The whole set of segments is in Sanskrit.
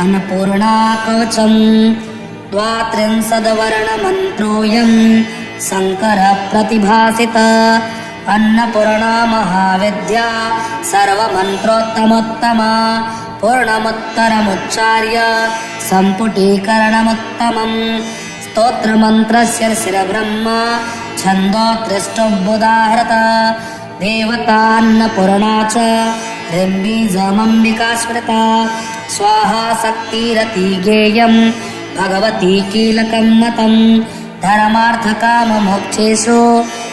अन्नपूर्णा कवचं द्वात्रिंशद्वर्णमन्त्रोऽयं शङ्करप्रतिभासित अन्नपूर्णा महाविद्या सर्वमन्त्रोत्तमोत्तमा पूर्णमुत्तरमुच्चार्य सम्पुटीकरणमुत्तमम् स्तोत्रमन्त्रस्य शिरब्रह्म छन्दोत्रिष्टुबुदाहृत देवतान्नपूर्णा च ह्रीं स्मृता स्वाहा शक्तिरति ज्ञेयं भगवती कीलकं मतं धर्मार्थकाममोक्षेषु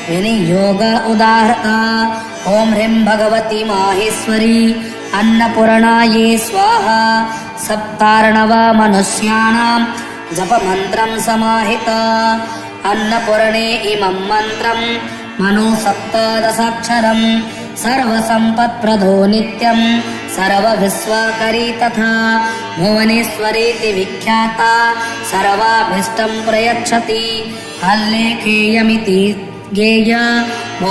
विनियोग उदाहृता ॐ ह्रीं भगवती माहेश्वरी अन्नपूर्णायै स्वाहा सप्तार्णव मनुष्याणां जपमन्त्रं समाहित अन्नपूर्णे इमं मन्त्रं मनु सप्तदशाक्षरं सर्वसम्पत्प्रदो नित्यं सर्वविश्वकरी तथा भुवनेश्वरीति विख्याता सर्वाभीष्टं प्रयच्छति हल्लेखेयमिति ज्ञेय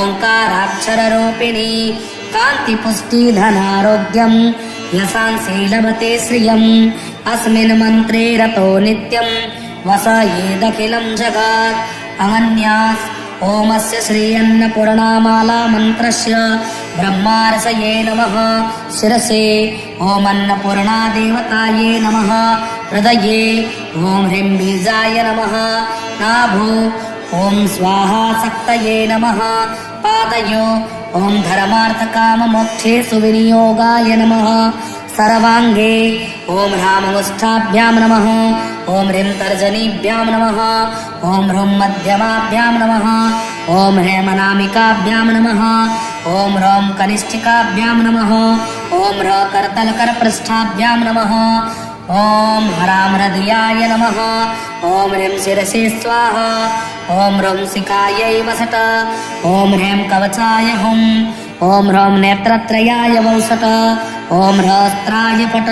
ओङ्काराक्षररूपिणी कान्तिपुष्टिधनारोग्यं यशांसि लभते श्रियम् अस्मिन् मन्त्रे रतो नित्यं वसयेदखिलं जगत् अनन्यास् ओमस्य श्री अन्नपूर्णामाला मन्त्रस्य ब्रह्मार्षये नमः शिरसे ॐ अन्नपूर्णा देवतायै नमः हृदये ॐ ह्रीं बीजाय नमः नाभो ॐ स्वाहा शक्तये नमः पादयो ॐ धर्मार्थकाममोक्षेषु विनियोगाय नमः सर्वाङ्गे ॐ ह्राममुष्ठाभ्यां नमः ॐ ह्रीं तर्जनीभ्यां नमः ॐ ह्रूं मध्यमाभ्यां नमः ॐ ह्रेमनामिकाभ्यां नमः ॐ ह्रौं कनिष्ठिकाभ्यां नमः ॐ ह्र करतलकरपृष्ठाभ्यां नमः ॐ हरां हृदयाय नमः ॐ ह्रीं शिरसे स्वाहा ॐ ह्रौं शिखायै वसट ॐ ह्रीं कवचाय हुम् ॐ ह्रौं नेत्रत्रयाय वौसट ॐ ह्रस्त्राय पट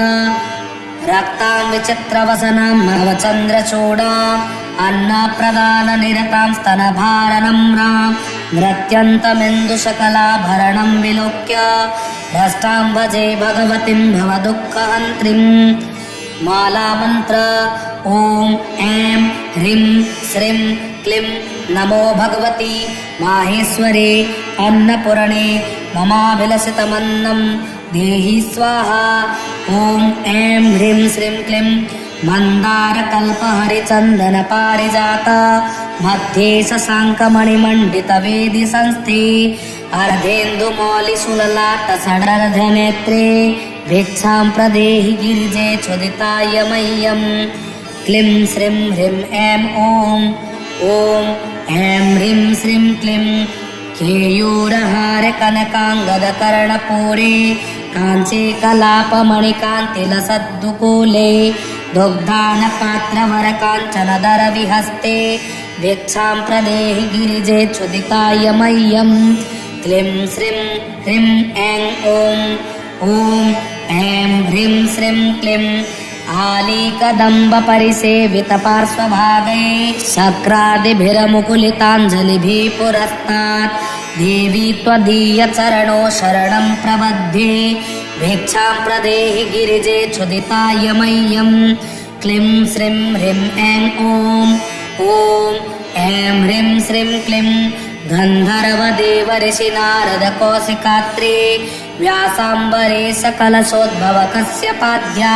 रक्तां विचित्रवसनां नवचन्द्रचूडाम् अन्नप्रदाननिरतां स्तनभारनम्रां नृत्यन्तमिन्दुशकलाभरणं विलोक्य भ्रष्टां भजे भगवतीं भवदुःखहन्त्रीं मालामन्त्र ॐ ऐं ह्रीं श्रीं क्लीं नमो भगवती माहेश्वरे अन्नपूर्णे ममाभिलषितमन्नं देहि स्वाहा ॐ ऐं ह्रीं श्रीं क्लीं मन्दारकल्पहरिचन्दनपारिजात मध्ये शशाङ्कमणिमण्डितवेदि संस्थे अर्धेन्दुमौलिशूललाटसडर्धनेत्रे भिक्षां प्रदेहि गिरिजे चोदिताय मह्यं क्लीं श्रीं ह्रीं ऐं ॐ ऐं ह्रीं श्रीं क्लीं केयूरहार कनकाङ्गदकर्णपूरे काञ्चे कलापमणिकान्तिलसद्दुकूले दुग्धानपात्रवरकाञ्चनदरविहस्ते भिक्षां प्रदेहि गिरिजे चुदिताय मह्यं क्लीं श्रीं ह्रीं ऐं ॐ ऐं ह्रीं श्रीं क्लीं आलीकदम्बपरिसेवितपार्श्वभागे शक्रादिभिरमुकुलिताञ्जलिभिः पुरस्तात् देवी त्वदीयचरणो शरणं प्रबध्ये भिक्षां प्रदेहि गिरिजे चुदिताय मह्यं क्लीं श्रीं ह्रीं ऐं ॐ ऐं ह्रीं श्रीं क्लीं गन्धर्वदेवऋषि नारदकौशिकात्रे व्यासाम्बरे सकलशोद्भवकस्यपाद्या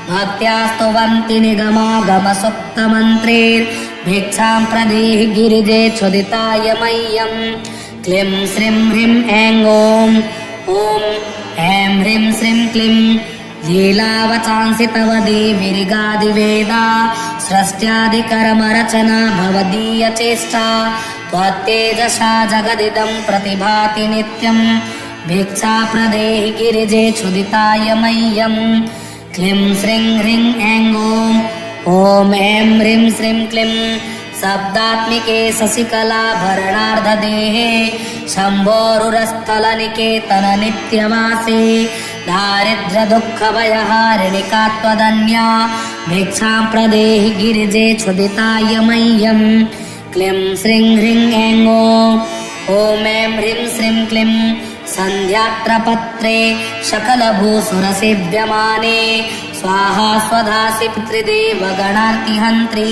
भक्त्या स्तुवन्ति निगमागमसुप्तमन्त्रेर्भिक्षां प्रदेहि गिरिजे चुदिताय मह्यं क्लीं श्रीं ह्रीं ऐं ॐ ऐं ह्रीं श्रीं क्लीं लीलावचांसि तव देवीर्गादिवेदा सृष्ट्यादिकर्मरचना भवदीयचेष्टा त्वत्तेजसा जगदिदं प्रतिभाति नित्यं भिक्षा प्रदेहि गिरिजे चुदिताय मह्यं क्लीं श्रीं ह्रीं ऐं ॐ ऐं ह्रीं श्रीं क्लीं शब्दात्मिके शशिकलाभरणार्धदेहे शम्भोरुरस्थलनिकेतन नित्यवासे दारिद्र्यदुःखभयहारिणिका त्वदन्या भिक्षां प्रदेहि गिरिजे चुदिताय मह्यं क्लीं श्रीं ह्रीं ऐं ॐ ऐं ह्रीं श्रीं क्लीं सन्ध्यात्रपत्रे सकलभूसुरसेव्यमाने स्वाहा स्वधासि पितृदेवगणार्तिहन्त्री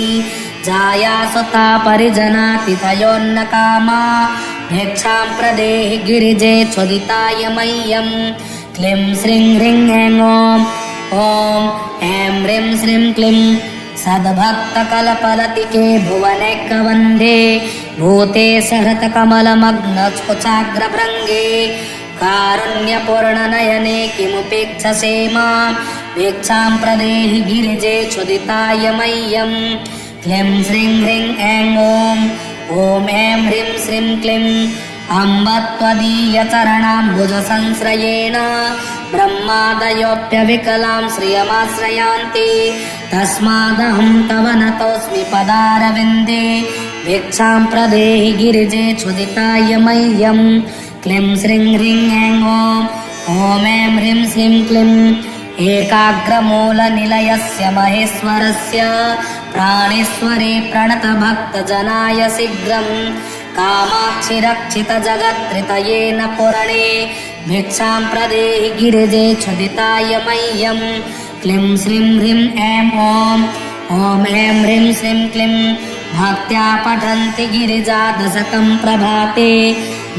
जाया सुता परिजनातिथयोन्नकामा भिक्षां प्रदेहि गिरिजे चोदिताय मह्यं क्लीं श्रीं ह्रीं ऐं ॐ ऐं ह्रीं श्रीं क्लीं सद्भक्तकलपलतिके भुवनैकवन्दे भूते सहृतकमलमग्नस्फुचाग्रभृङ्गे कारुण्यपूर्णनयने किमुपेक्षसे मां भिक्षां प्रदेहि गिरिजे चोदिताय मह्यं क्लीं श्रीं ह्रीं ऐं ॐ ऐं ह्रीं श्रीं क्लीं अम्ब त्वदीयचरणाम्बुजसंश्रयेण ब्रह्मादयोऽप्यविकलां श्रियमाश्रयान्ति तस्मादहं तव नतोऽस्मि पदारविन्दे भिक्षां प्रदेहि गिरिजे चोदिताय मह्यं क्लीं श्रीं ह्रीं ऐं ॐ ऐं ह्रीं श्रीं क्लीं एकाग्रमूलनिलयस्य महेश्वरस्य प्राणेश्वरे प्रणतभक्तजनाय शीघ्रं कामाक्षि रक्षितजगत्त्रितयेन पुरणे भिक्षां प्रदेहि गिरिजे चोदिताय मह्यं क्लीं श्रीं ह्रीं ऐं ॐ ऐं ह्रीं श्रीं क्लीं भक्त्या पठन्ति गिरिजादशकं प्रभाते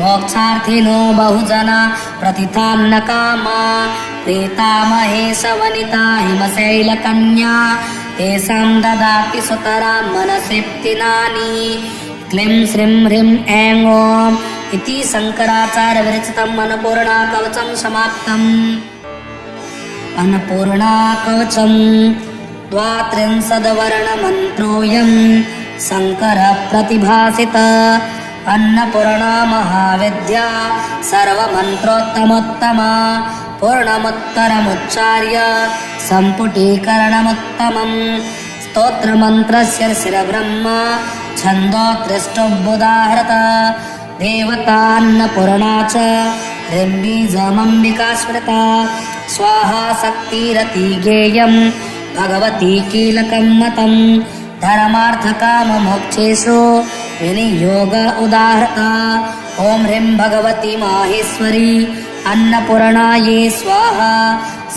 मोक्षार्थिनो बहुजना प्रतिथान्नकामा प्रीता महेशवनिता हिमशैलकन्या तेषां ददाति सुतरां मनसृप्तिनानि क्लीं श्रीं ह्रीं ऐं इति शङ्कराचार्यविरचितम् अन्नपूर्णाकवचं समाप्तम्। अन्नपूर्णाकवचं द्वात्रिंशद्वर्णमन्त्रोऽयं शङ्करः प्रतिभासित अन्नपूर्णा महाविद्या सर्वमन्त्रोत्तमोत्तमा पूर्णमुत्तरमुच्चार्य सम्पुटीकरणमुत्तमम् स्तोत्रमन्त्रस्य शिरब्रह्मा छन्दोत्रिष्टुबुधाहृत देवतान्नपूर्णा च ह्रीं स्मृता स्वाहा शक्तिरति गेयं भगवती कीलकं मतं धर्मार्थकाममोक्षेषु विनियोग उदाहृता ॐ ह्रीं भगवती माहेश्वरी अन्नपूर्णायै स्वाहा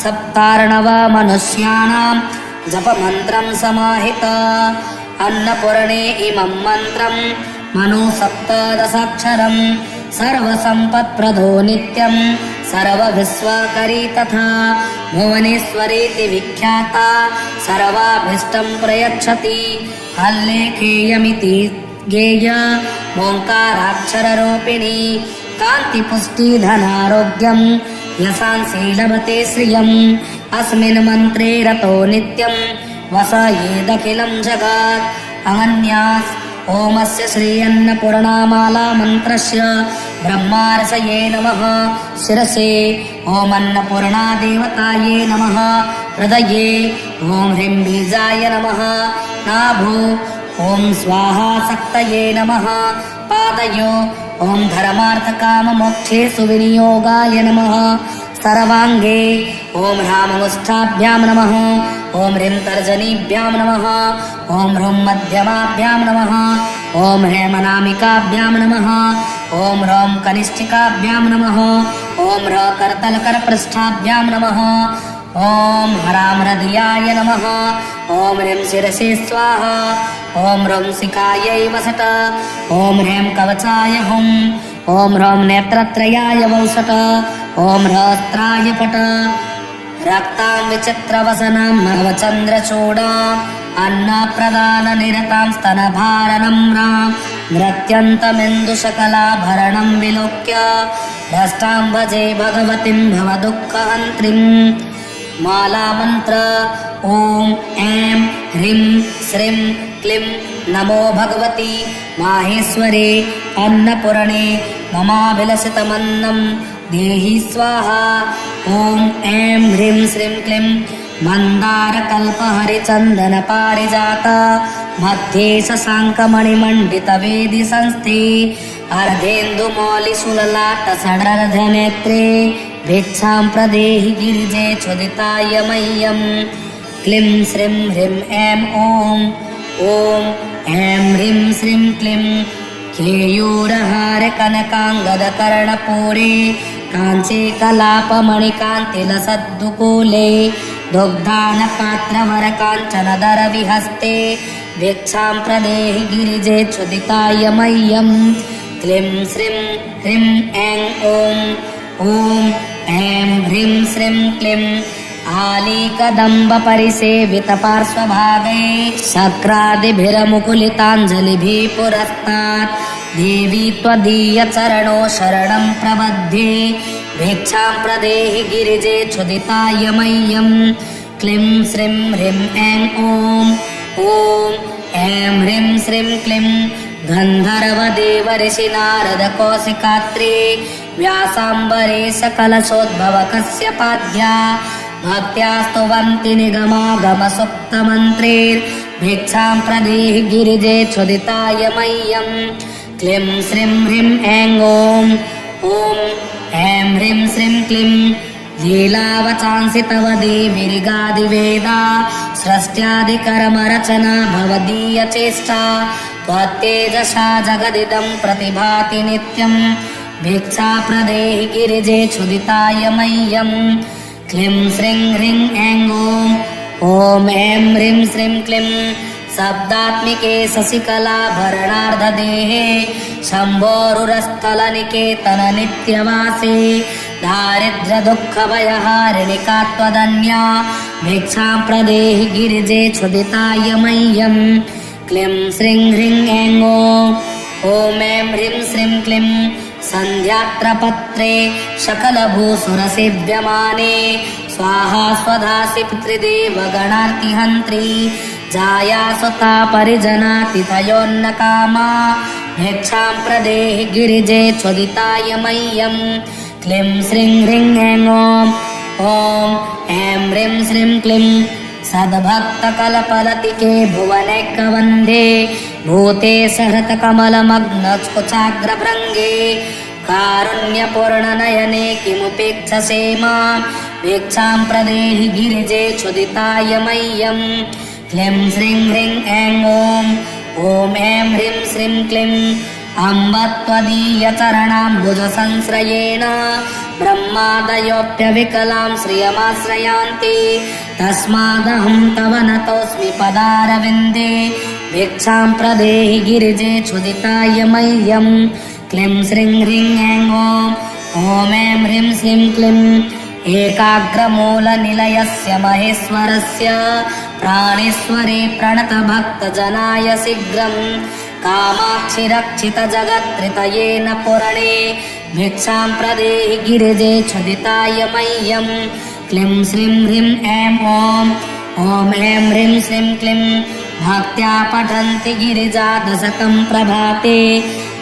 सप्तार्णव मनुष्याणां जपमन्त्रं समाहित अन्नपूर्णे इमं मन्त्रं मनु सप्तदशाक्षरं सर्वसम्पत्प्रदो नित्यं सर्वविश्वकरी तथा भुवनेश्वरीति विख्याता सर्वाभीष्टं प्रयच्छति हल्लेखेयमिति गेय ओङ्काराक्षररूपिणी कान्तिपुष्टिधनारोग्यं यशांसि लभते श्रियम् अस्मिन् मन्त्रे रतो नित्यं वसयेदखिलं जगत् अनन्यास् ओमस्य श्री अन्नपूर्णामाला मन्त्रस्य ब्रह्मार्षये नमः शिरसे ॐ अन्नपूर्णा देवतायै नमः हृदये ॐ ह्रीं बीजाय नमः नाभो ॐ स्वाहा शक्तये नमः पादयो ॐ धर्मार्थकाममोक्षेषु विनियोगाय नमः सर्वाङ्गे ॐ ह्राममुष्ठाभ्यां नमः ॐ ह्रीं तर्जनीभ्यां नमः ॐ ह्रूं मध्यमाभ्यां नमः ॐ ह्रेमनामिकाभ्यां नमः ॐ ह्रौं कनिष्ठिकाभ्यां नमः ॐ ह्र करतलकरपृष्ठाभ्यां नमः ॐ ह्रां हृदयाय नमः ॐ ह्रीं शिरसे स्वाहा ॐ ह्रौं शिखायै वसट ॐ ह्रीं कवचाय हुं ॐ ह्रौं नेत्रत्रयाय वौसट ॐ ह्रस्त्राय पट रक्तां विचित्रवसनां नवचन्द्रचूडा अन्नप्रदाननिरतां स्तनभारनम्रां नृत्यन्तमिन्दुशकलाभरणं विलोक्य भ्रष्टां भजे भगवतीं भवदुःखहन्त्रीं मालामन्त्र ॐ ऐं ह्रीं श्रीं क्लीं नमो भगवती माहेश्वरे अन्नपूर्णे ममाभिलषितमन्नं देहि स्वाहा ॐ ऐं ह्रीं श्रीं क्लीं मन्दारकल्पहरिचन्दनपारिजात मध्ये शशाङ्कमणिमण्डितवेदि संस्थे अर्धेन्दुमौलिशूललाटसडर्धनेत्रे भिक्षां प्रदेहि गिरिजे चोदिताय मह्यं क्लीं श्रीं ह्रीं ऐं ॐ ऐं ह्रीं श्रीं क्लीं केयूरहार कनकाङ्गदकर्णपूरे काञ्ची कलापमणिकान्तिलसद्दुकूले दुग्धानपात्रवरकाञ्चनदरविहस्ते भिक्षां प्रदेहि गिरिजे क्षुदिताय मह्यं क्लीं श्रीं ह्रीं ऐं ॐ ऐं ह्रीं श्रीं क्लीं आलीकदम्बपरिसेवितपार्श्वभागे शक्रादिभिरमुकुलिताञ्जलिभिः पुरस्तात् देवी त्वदीयचरणो शरणं प्रबध्ये भिक्षां प्रदेहि गिरिजे क्षुदिताय मह्यं क्लीं श्रीं ह्रीं ऐं ॐ ऐं ह्रीं श्रीं क्लीं गन्धर्वदेवऋषि नारदकौशिकात्रे व्यासाम्बरे सकलशोद्भवकस्यपाद्या भक्त्या स्तुवन्ति निगमागमसुप्तमन्त्रैर्भिक्षां प्रदेहि गिरिजे क्षुदिताय मह्यं क्लीं श्रीं ह्रीं ऐं ॐ ऐं ह्रीं श्रीं क्लीं लीलावचांसि तव देवीर्गादिवेदा सृष्ट्यादिकर्मरचना भवदीयचेष्टा त्वत्तेजसा जगदिदं प्रतिभाति नित्यं भिक्षा प्रदेहि गिरिजे क्षुदिताय मह्यं क्लीं श्रीं ह्रीं ऐं ॐ ऐं ह्रीं श्रीं क्लीं शब्दात्मिके शशिकलाभरणार्धदेहे शम्भोरुरस्थलनिकेतन नित्यवासे दारिद्र्यदुःखभयहारिणिका त्वदन्या भिक्षां प्रदेहि गिरिजे क्षुदिताय मह्यं क्लीं श्रीं ह्रीं ऐं ॐ ऐं ह्रीं श्रीं क्लीं सन्ध्यात्रपत्रे सकलभूसुरसेव्यमाने स्वाहा स्वधासि पितृदेवगणार्तिहन्त्री जाया सुता परिजनातिथयोन्नकामा भिक्षां प्रदेहि गिरिजे क्षुदिताय मह्यं क्लीं श्रीं ह्रीं ऐं ॐ ऐं ह्रीं श्रीं क्लीं सद्भक्तकलपलतिके भुवनैकवन्धे भूते सहृतकमलमग्नकुचाग्रभृङ्गे कारुण्यपूर्णनयने किमुपेक्षसे मां भिक्षां प्रदेहि गिरिजे क्षुदिताय मह्यं क्लीं श्रीं ह्रीं ऐं ॐ ऐं ह्रीं श्रीं क्लीं अम्ब त्वदीयचरणाम्बुजसंश्रयेण ब्रह्मादयोऽप्यविकलां श्रियमाश्रयान्ति तस्मादहं तव नतोऽस्मि पदारविन्दे भिक्षां प्रदेहि गिरिजे क्षुदिताय मह्यं क्लीं श्रीं ह्रीं ऐं ॐ ऐं ह्रीं श्रीं क्लीं एकाग्रमूलनिलयस्य महेश्वरस्य प्राणेश्वरे प्रणतभक्तजनाय शीघ्रं कामाक्षि रक्षितजगत्त्रितयेन पुरणे भिक्षां प्रदेहि गिरिजे क्षुदिताय मह्यं क्लीं श्रीं ह्रीं ऐं ॐ ऐं ह्रीं श्रीं क्लीं भक्त्या पठन्ति गिरिजा दशकं प्रभाते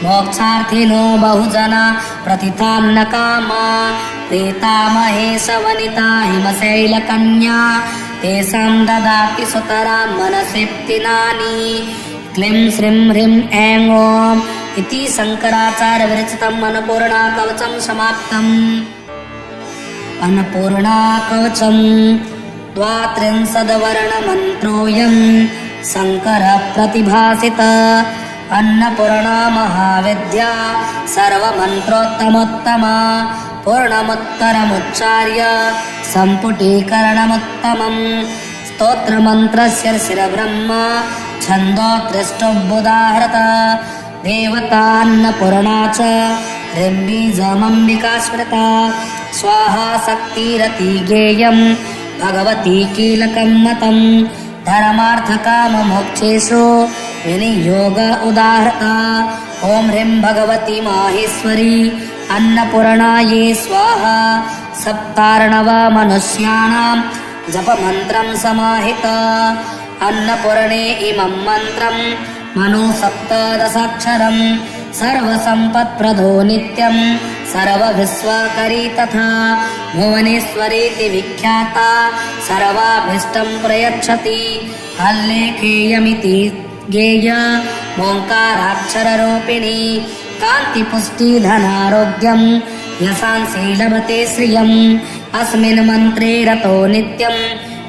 मोक्षार्थिनो बहुजना प्रतिथान्नकामा प्रीतामहेशवनिता हिमशैलकन्या तेषां ददाति सुतरां मनसिप्तिनानि क्लीं श्रीं ह्रीं ऐं ॐ इति शङ्कराचार्यविरचितम् अन्नपूर्णाकवचं समाप्तम्। अन्नपूर्णाकवचं द्वात्रिंशद्वर्णमन्त्रोऽयं शङ्करः प्रतिभासित अन्नपूर्णा महाविद्या सर्वमन्त्रोत्तमोत्तमा पूर्णमुत्तरमुच्चार्य सम्पुटीकरणमुत्तमम् स्तोत्रमन्त्रस्य शिरब्रह्मा छन्दोत्रिष्टुबुदाहृत देवतान्नपूर्णा च ह्रीं स्मृता स्वाहा शक्तिरति गेयं भगवती कीलकं मतं धर्मार्थकाममोक्षेषु विनियोग उदाहृता ॐ ह्रीं भगवती माहेश्वरी अन्नपूर्णायै स्वाहा सप्तार्णव मनुष्याणां जपमन्त्रं समाहित अन्नपूर्णे इमं मन्त्रं मनु सप्तदशाक्षरं सर्वसम्पत्प्रदो नित्यं सर्वविश्वकरी तथा भुवनेश्वरीति विख्याता सर्वाभीष्टं प्रयच्छति हल्लेखेयमिति गेय ओङ्काराक्षररूपिणी कान्तिपुष्टिधनारोग्यं यशांसि लभते श्रियम् अस्मिन् मन्त्रे रतो नित्यं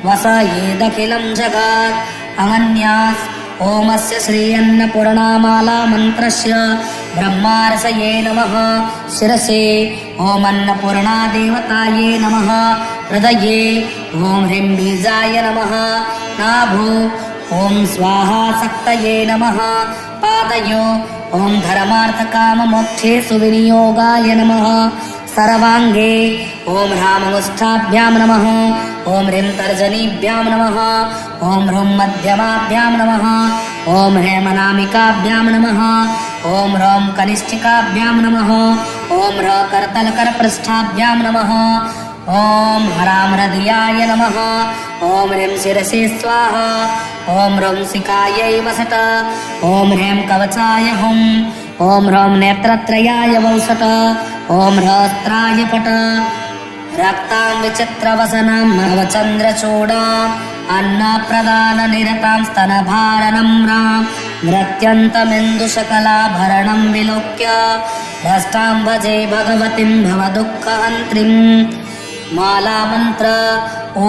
वसयेदखिलं जगत् अनन्यास् ओमस्य श्री अन्नपूर्णामाला मन्त्रस्य ब्रह्मार्षये नमः शिरसे ओम अन्नपूर्णा देवताये नमः हृदये ॐ ह्रीं बीजाय नमः नाभो ॐ स्वाहा शक्तये नमः पादयो ॐ धर्मार्थकाममोक्षेषु विनियोगाय नमः सर्वाङ्गे ॐ ह्राममुष्ठाभ्यां नमः ॐ ह्रीं तर्जनीभ्यां नमः ॐ ह्रूं मध्यमाभ्यां नमः ॐ ह्रेमनामिकाभ्यां नमः ॐ ह्रौं कनिष्ठिकाभ्यां नमः ॐ ह्र करतलकरपृष्ठाभ्यां नमः ॐ हरां हृदयाय नमः ॐ ह्रीं शिरसि स्वाहा ॐ ह्रौं शिखायै वसट ॐ ह्रीं कवचाय हुं ॐ ह्रौं नेत्रत्रयाय वौसट ॐ ह्रस्त्राय पट रक्तां विचित्रवसनां नवचन्द्रचूडाम् अन्नप्रदाननिरतां स्तनभारनम्रां नृत्यन्तमिन्दुशकलाभरणं विलोक्य भ्रष्टां भजे भगवतीं भवदुःखहन्त्रीं मालामन्त्र ॐ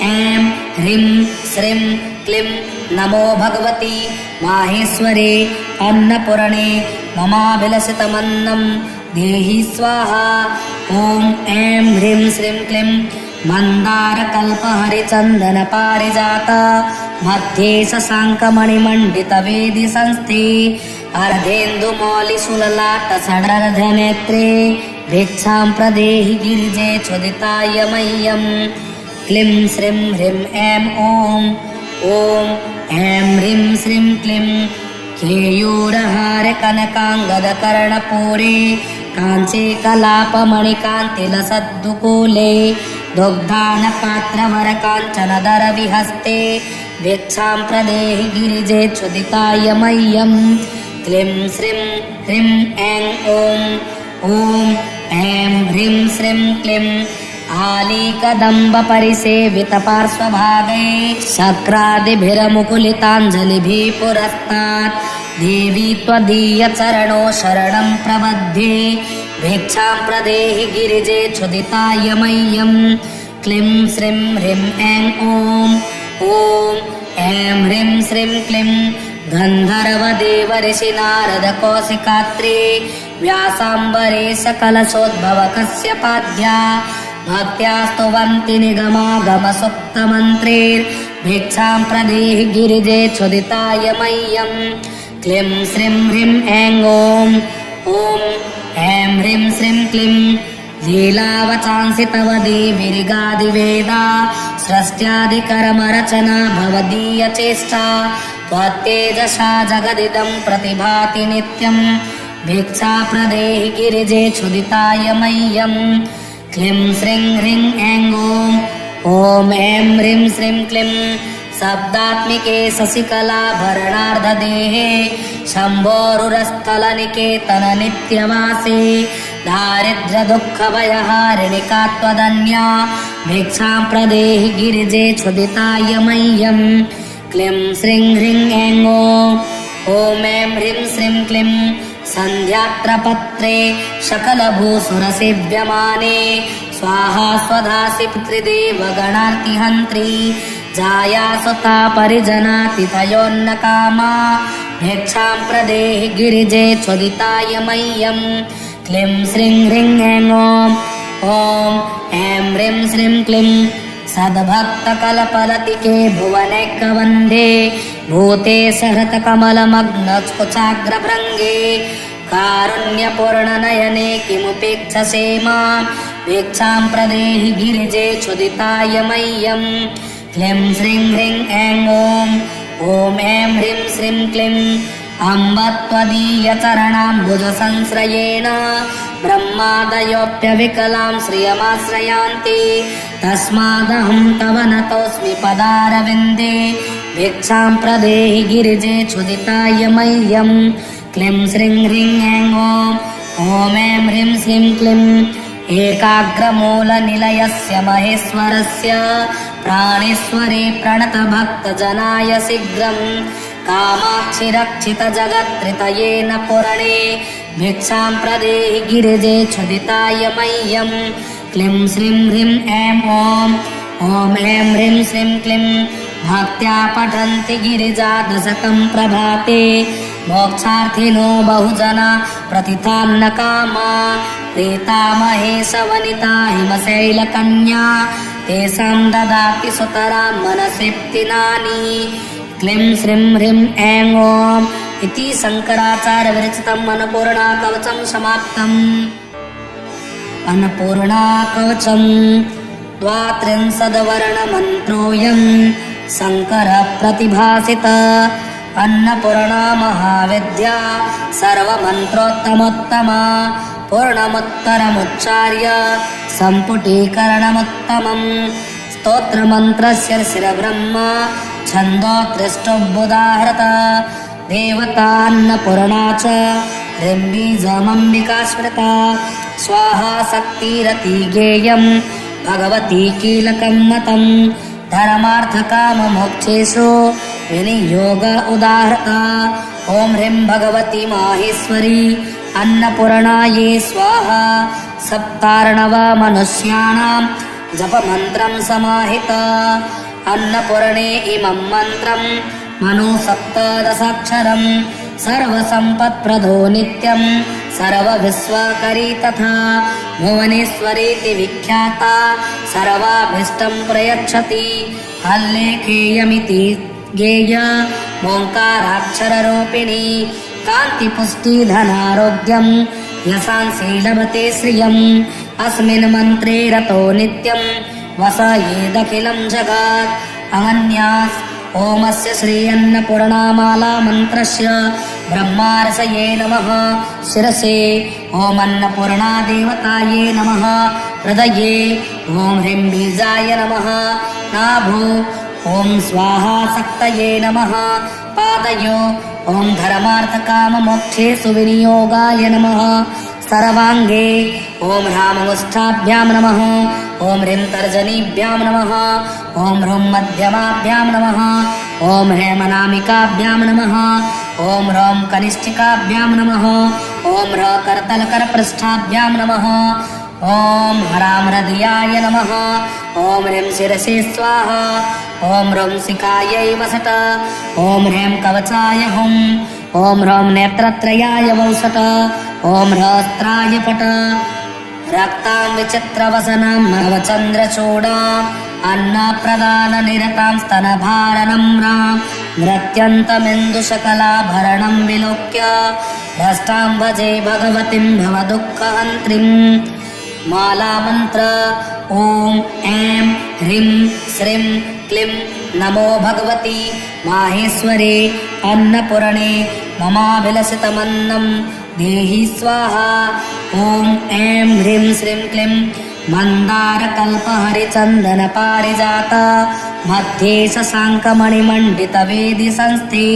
ऐं ह्रीं श्रीं क्लीं नमो भगवति माहेश्वरे अन्नपूर्णे ममाभिलषितमन्नं देहि स्वाहा ॐ ऐं ह्रीं श्रीं क्लीं मन्दारकल्पहरिचन्दनपारिजात मध्ये शशाङ्कमणिमण्डितवेदि संस्थे अर्धेन्दुमौलिशूललाटसडर्धनेत्रे भिक्षां प्रदेहि गिरिजे चोदिताय मह्यं क्लीं श्रीं ह्रीं ऐं ॐ ऐं ह्रीं श्रीं क्लीं केयूरहारकनकाङ्गदकर्णपूरे काञ्चे कलापमणिकान्तिलसद्दुकूले दुग्धानपात्रवरकाञ्चनदरविहस्ते भिक्षां प्रदेहि गिरिजे क्षुदिताय मह्यं क्लीं श्रीं ह्रीं ऐं ॐ ऐं ह्रीं श्रीं क्लीं आलीकदम्बपरिसेवितपार्श्वभागे शक्रादिभिरमुकुलिताञ्जलिभिः पुरस्तात् देवी त्वदीयचरणो शरणं प्रबध्ये भिक्षां प्रदेहि गिरिजे क्षुदिताय मह्यं क्लीं श्रीं ह्रीं ऐं ॐ ऐं ह्रीं श्रीं क्लीं गन्धर्वदेवऋषिनारदकौशिकात्रे व्यासाम्बरेशकलशोद्भवकस्यपाद्या भक्त्या स्तुवन्ति निगमागमसुप्तमन्त्रैर्भिक्षां प्रदेहि गिरिजे क्षुदिताय मह्यं क्लीं श्रीं ह्रीं ऐं ॐ ऐं ह्रीं श्रीं क्लीं लीलावचांसि तव देवीर्गादिवेदा सृष्ट्यादिकर्मरचना भवदीयचेष्टा त्वत्तेजसा जगदिदं प्रतिभाति नित्यं भिक्षा प्रदेहि गिरिजे क्षुदिताय मह्यं क्लीं श्रीं ह्रीं ऐं ॐ ऐं ह्रीं श्रीं क्लीं शब्दात्मिके शशिकलाभरणार्धदेहे शम्भोरुरस्थलनिकेतन नित्यवासे दारिद्र्यदुःखभयहारिणिका त्वदन्या भिक्षां प्रदेहि गिरिजे क्षुदिताय मह्यं क्लीं श्रीं ह्रीं ऐं ॐ ऐं ह्रीं श्रीं क्लीं सन्ध्यात्रपत्रे सकलभूसुरसेव्यमाने स्वाहा स्वधासि पितृदेवगणार्तिहन्त्री जाया सुता परिजनातिथयोन्नकामा भिक्षां प्रदेहि गिरिजे क्षुदिताय मह्यं क्लीं श्रीं ह्रीं ऐं ॐ ऐं ह्रीं श्रीं क्लीं सद्भक्तकल्पलतिके भुवनैकवन्धे भूते सहृतकमलमग्नकुचाग्रभृङ्गे कारुण्यपूर्णनयने किमुपेक्षसे मां भिक्षां प्रदेहि गिरिजे क्षुदिताय मह्यं क्लीं श्रीं ह्रीं ऐं ॐ ऐं ह्रीं श्रीं क्लीं अम्ब त्वदीयचरणाम्बुजसंश्रयेण ब्रह्मादयोऽप्यविकलां श्रियमाश्रयान्ति तस्मादहं तव नतोऽस्मि पदारविन्दे भिक्षां प्रदेहि गिरिजे क्षुदिताय मह्यं क्लीं श्रीं ह्रीं ऐं ॐ ऐं ह्रीं श्रीं क्लीं एकाग्रमूलनिलयस्य महेश्वरस्य प्राणेश्वरे प्रणतभक्तजनाय शीघ्रं कामाक्षि रक्षितजगत्त्रितयेन पूर्णे भिक्षां प्रदेहि गिरिजे क्षुदिताय मह्यं क्लीं श्रीं ह्रीं ऐं ॐ ऐं ह्रीं श्रीं क्लीं भक्त्या पठन्ति गिरिजादशकं प्रभाते मोक्षार्थिनो बहुजना प्रतिथान्नकामा प्रीता महेशवनिता हिमशैलकन्या तेषां ददाति सुतरां मनसिप्तिनानि। क्लीं श्रीं ह्रीं ऐं ॐ इति शङ्कराचार्य विरचितम् अन्नपूर्णा कवचं समाप्तम्। अन्नपूर्णा कवचं 32वर्णमन्त्रोऽयं शङ्करः प्रतिभासित। अन्नपूर्णा महाविद्या सर्वमन्त्रोत्तमोत्तमा पूर्णमुत्तरमुच्चार्य सम्पुटीकरणमुत्तमम्। स्तोत्रमन्त्रस्य शिरब्रह्म छन्दोत्तिष्ठोद्बुधाहृत देवतान्नपूर्णा च ह्रीं स्मृता स्वाहा शक्तिरति गेयं भगवती कीलकं मतं धर्मार्थकाममोक्षेषु विनियोग उदाहृता। ॐ ह्रीं भगवती माहेश्वरी अन्नपूर्णायै स्वाहा। सप्तार्णव मनुष्याणां जपमन्त्रं समाहित। अन्नपूर्णे इमं मन्त्रं मनु सप्तदशाक्षरं सर्वसम्पत्प्रदो नित्यं सर्वविश्वकरी तथा भुवनेश्वरीति विख्याता सर्वाभीष्टं प्रयच्छति। हल्लेखेयमिति गेय ओङ्काराक्षररूपिणी कान्तिपुष्टिधनारोग्यं यशांसि लभते श्रियम्। अस्मिन् मन्त्रे रतो नित्यं वसयेदखिलं जगत्। अनन्यास् ओमस्य श्री अन्नपूर्णामाला मन्त्रस्य ब्रह्मार्षये नमः। शिरसे ॐ अन्नपूर्णा देवताये नमः। हृदये ॐ ह्रीं बीजाय नमः। नाभो ॐ स्वाहा शक्तये नमः। पादयो ॐ धर्मार्थकाममोक्षेषु विनियोगाय नमः। सर्वाङ्गे ॐ ह्राममुष्ठाभ्यां नमः। ॐ ह्रीं तर्जनीभ्यां नमः। ॐ ह्रूं मध्यमाभ्यां नमः। ॐ ह्रेमनामिकाभ्यां नमः। ॐ ह्रौं कनिष्ठिकाभ्यां नमः। ॐ ह्र करतलकरपृष्ठाभ्यां नमः। ॐ ह्रां हृदयाय नमः। ॐ ह्रीं शिरसे स्वाहा। ॐ ह्रौं शिखायै वसट। ॐ ह्रीं कवचाय हुम्। ॐ ह्रौं नेत्रत्रयाय वौसट। ॐ ह्रस्त्राय पट। रक्तां विचित्रवसनां नवचन्द्रचूडाम् अन्नप्रदाननिरतां स्तनभारनम्रां नृत्यन्तमिन्दुशकलाभरणं विलोक्य भ्रष्टां भजे भगवतीं भवदुःखहन्त्रीम्। मालामन्त्र ॐ ऐं ह्रीं श्रीं क्लीं नमो भगवती माहेश्वरे अन्नपूर्णे ममाभिलषितमन्नं देहि स्वाहा। ॐ ऐं ह्रीं श्रीं क्लीं मन्दारकल्पहरिचन्दनपारिजात मध्ये शशाङ्कमणिमण्डितवेदि संस्थे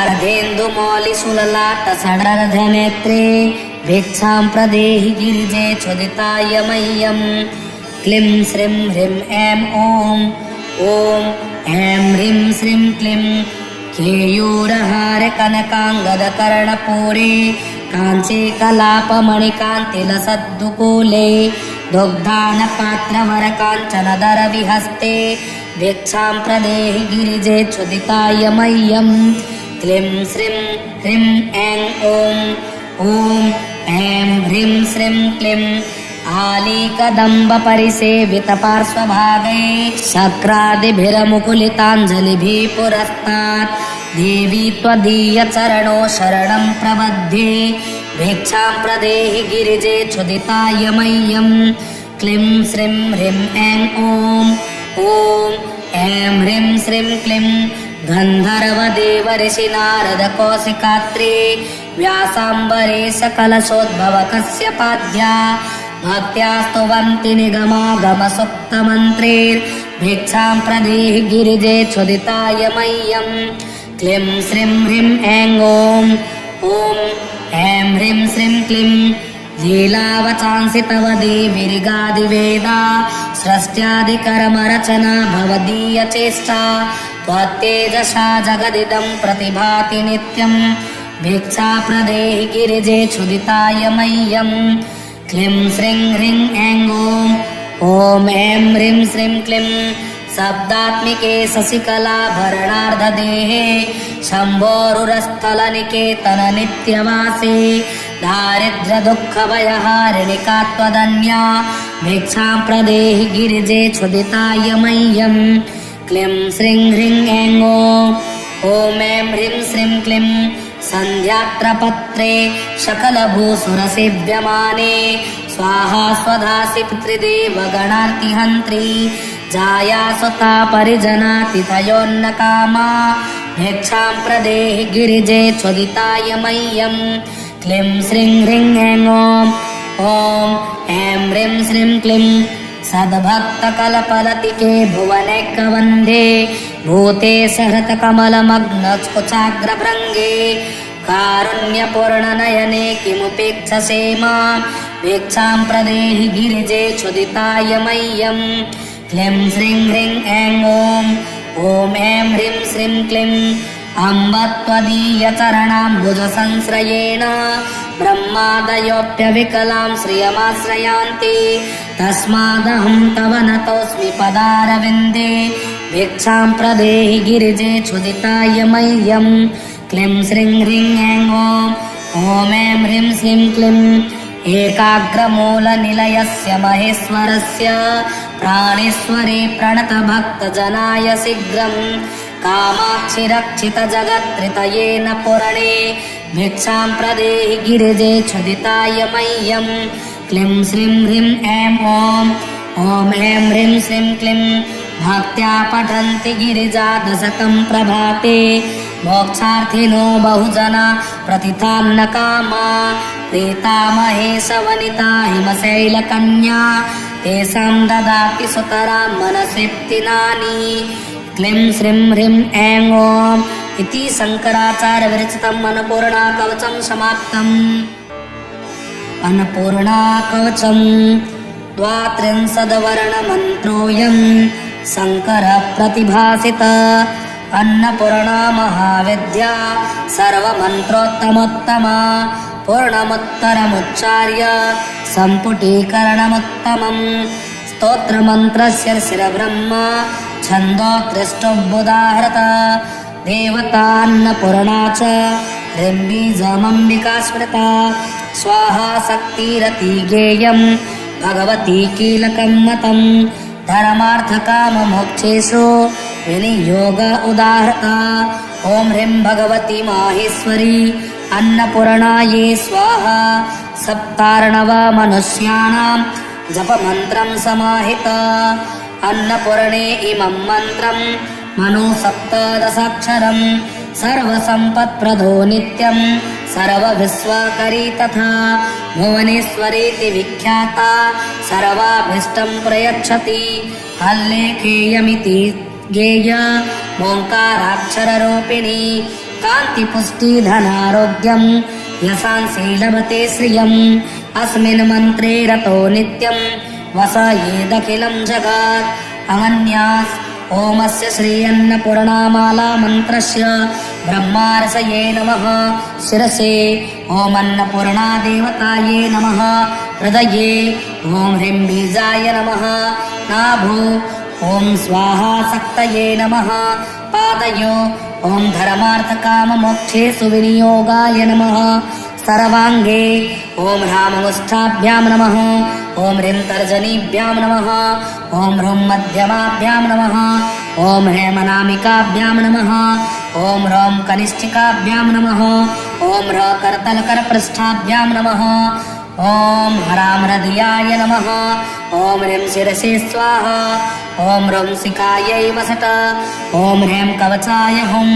अर्धेन्दुमौलिशूललाटसडर्धनेत्रे भिक्षां प्रदेहि गिरिजे चोदिताय मह्यम्। क्लीं श्रीं ह्रीं ऐं ॐ ऐं ह्रीं श्रीं क्लीं केयूरहार कनकाङ्गदकर्णपूरे काञ्चे कलापमणिकान्तिलसद्दुकूले दुग्धानपात्रवरकाञ्चनदरविहस्ते भिक्षां प्रदेहि गिरिजे चोदिताय मह्यम्। क्लीं श्रीं ह्रीं ऐं ॐ ऐं ह्रीं श्रीं क्लीं आलीकदम्बपरिसेवितपार्श्वभागे शक्रादिभिरमुकुलिताञ्जलिभिः पुरस्तात् देवी त्वदीयचरणो शरणं प्रबध्ये भिक्षां प्रदेहि गिरिजे चोदिताय मह्यम्। क्लीं श्रीं ह्रीं ऐं ॐ ऐं ह्रीं श्रीं क्लीं गन्धर्वदेवऋषिनारदकौशिकात्रे व्यासाम्बरेश कलशोद्भवकस्यपाद्या भक्त्या स्तुवन्ति निगमागमसुप्तमन्त्रैर्भिक्षां प्रदेहि गिरिजे चोदिताय मह्यम्। क्लीं श्रीं ह्रीं ऐं ॐ ऐं ह्रीं श्रीं क्लीं लीलावचांसि तव देवीर्गादिवेदा सृष्ट्यादिकर्मरचना भवदीयचेष्टा त्वत्तेजसा जगदिदं प्रतिभाति नित्यम् भिक्षा प्रदेहि गिरिजे चोदिताय मह्यम्। क्लीं श्रीं ह्रीं ऐं ॐ ऐं ह्रीं श्रीं क्लीं शब्दात्मिके शशिकलाभरणार्धदेहे शम्भोरुरस्थलनिकेतन नित्यवासे दारिद्र्यदुःखभयहारिणिका त्वदन्या भिक्षां प्रदेहि गिरिजे क्षुदिताय मह्यम् क्लीं श्रीं ह्रीं ऐं ॐ ऐं ह्रीं श्रीं क्लीं सन्ध्यात्रपत्रे सकलभूसुरसेव्यमाने स्वाहा स्वधासि पितृदेवगणार्तिहन्त्री जाया सुता परिजनातिथयोन्नकामा भिक्षां प्रदेहि गिरिजे क्षुदिताय मह्यम् क्लीं श्रीं ह्रीं ऐं ॐ ऐं ह्रीं श्रीं क्लीं सद्भक्तकलपलतिके भुवनैकवन्धे भूते सहृतकमलमग्नकुचाग्रभृङ्गे कारुण्यपूर्णनयने किमुपेक्षसे मां भिक्षां प्रदेहि गिरिजे क्षुदिताय मह्यम् क्लीं श्रीं ह्रीं ऐं ॐ ऐं ह्रीं श्रीं क्लीं अम्ब त्वदीयचरणाम्बुजसंश्रयेण ब्रह्मादयोऽप्यविकलां श्रियमाश्रयान्ति तस्मादहं तव नतोऽस्मि पदारविन्दे भिक्षां प्रदेहि गिरिजे क्षुदिताय मह्यम् क्लीं श्रीं ह्रीं ऐं ॐ ऐं ह्रीं श्रीं क्लीं एकाग्रमूलनिलयस्य महेश्वरस्य प्राणेश्वरे प्रणतभक्तजनाय शीघ्रम् कामाक्षि रक्षितजगत्त्रितयेन पुरणे भिक्षां प्रदेहि गिरिजे क्षुदिताय मह्यम् क्लीं श्रीं ह्रीं ऐं ॐ ऐं ह्रीं श्रीं क्लीं भक्त्या पठन्ति गिरिजा दशकं प्रभाते मोक्षार्थिनो बहुजना प्रतिथान्नकामा प्रीता महेशवनिता हिमशैलकन्या तेषां ददाति सुतरां मनसृप्तिनानि क्लीं श्रीं ह्रीं ऐं इति शङ्कराचार्यविरचितम् अन्नपूर्णाकवचं समाप्तम्। अन्नपूर्णाकवचं द्वात्रिंशद्वर्णमन्त्रोऽयं शङ्करः प्रतिभासित अन्नपूर्णा महाविद्या सर्वमन्त्रोत्तमोत्तमा पूर्णमुत्तरमुच्चार्य सम्पुटीकरणमुत्तमम् स्तोत्रमन्त्रस्य शिरब्रह्म छन्दोत्रिष्टुबुधाहृत देवतान्नपूर्णा च ह्रीं स्मृता स्वाहा शक्तिरति गेयं भगवती कीलकं मतं धर्मार्थकाममोक्षेषु विनियोग उदाहृता ॐ ह्रीं भगवती माहेश्वरी अन्नपूर्णायै स्वाहा सप्तार्णव मनुष्याणां जपमन्त्रं समाहित अन्नपूर्णे इमं मन्त्रं मनो सप्तदशाक्षरं सर्वसम्पत्प्रदो नित्यं सर्वविश्वकरी तथा भुवनेश्वरीति विख्याता सर्वाभीष्टं प्रयच्छति हल्लेखेयमिति गेय ओङ्काराक्षररूपिणी कान्तिपुष्टिधनारोग्यं यशांसि श्रियम् अस्मिन् मन्त्रे रतो नित्यं वसयेदखिलं जगत् अगन्यास् ओमस्य श्री अन्नपूर्णामाला मन्त्रस्य ब्रह्मार्षये नमः शिरसे ॐ अन्नपूर्णा देवतायै नमः हृदये ॐ ह्रीं बीजाय नमः नाभो ॐ स्वाहा शक्तये नमः पादयो ॐ धर्मार्थकाममोक्षेषु विनियोगाय नमः सर्वाङ्गे ॐ ह्राममुष्ठाभ्यां नमः ॐ ह्रीं तर्जनीभ्यां नमः ॐ ह्रूं मध्यमाभ्यां नमः ॐ हेमनामिकाभ्यां नमः ॐ ह्रौं कनिष्ठिकाभ्यां नमः ॐ ह्र करतलकरपृष्ठाभ्यां नमः ॐ ह्रां हृदयाय नमः ॐ ह्रीं शिरसे स्वाहा ॐ ह्रौं शिखायै वसट ॐ ह्रीं कवचाय हुं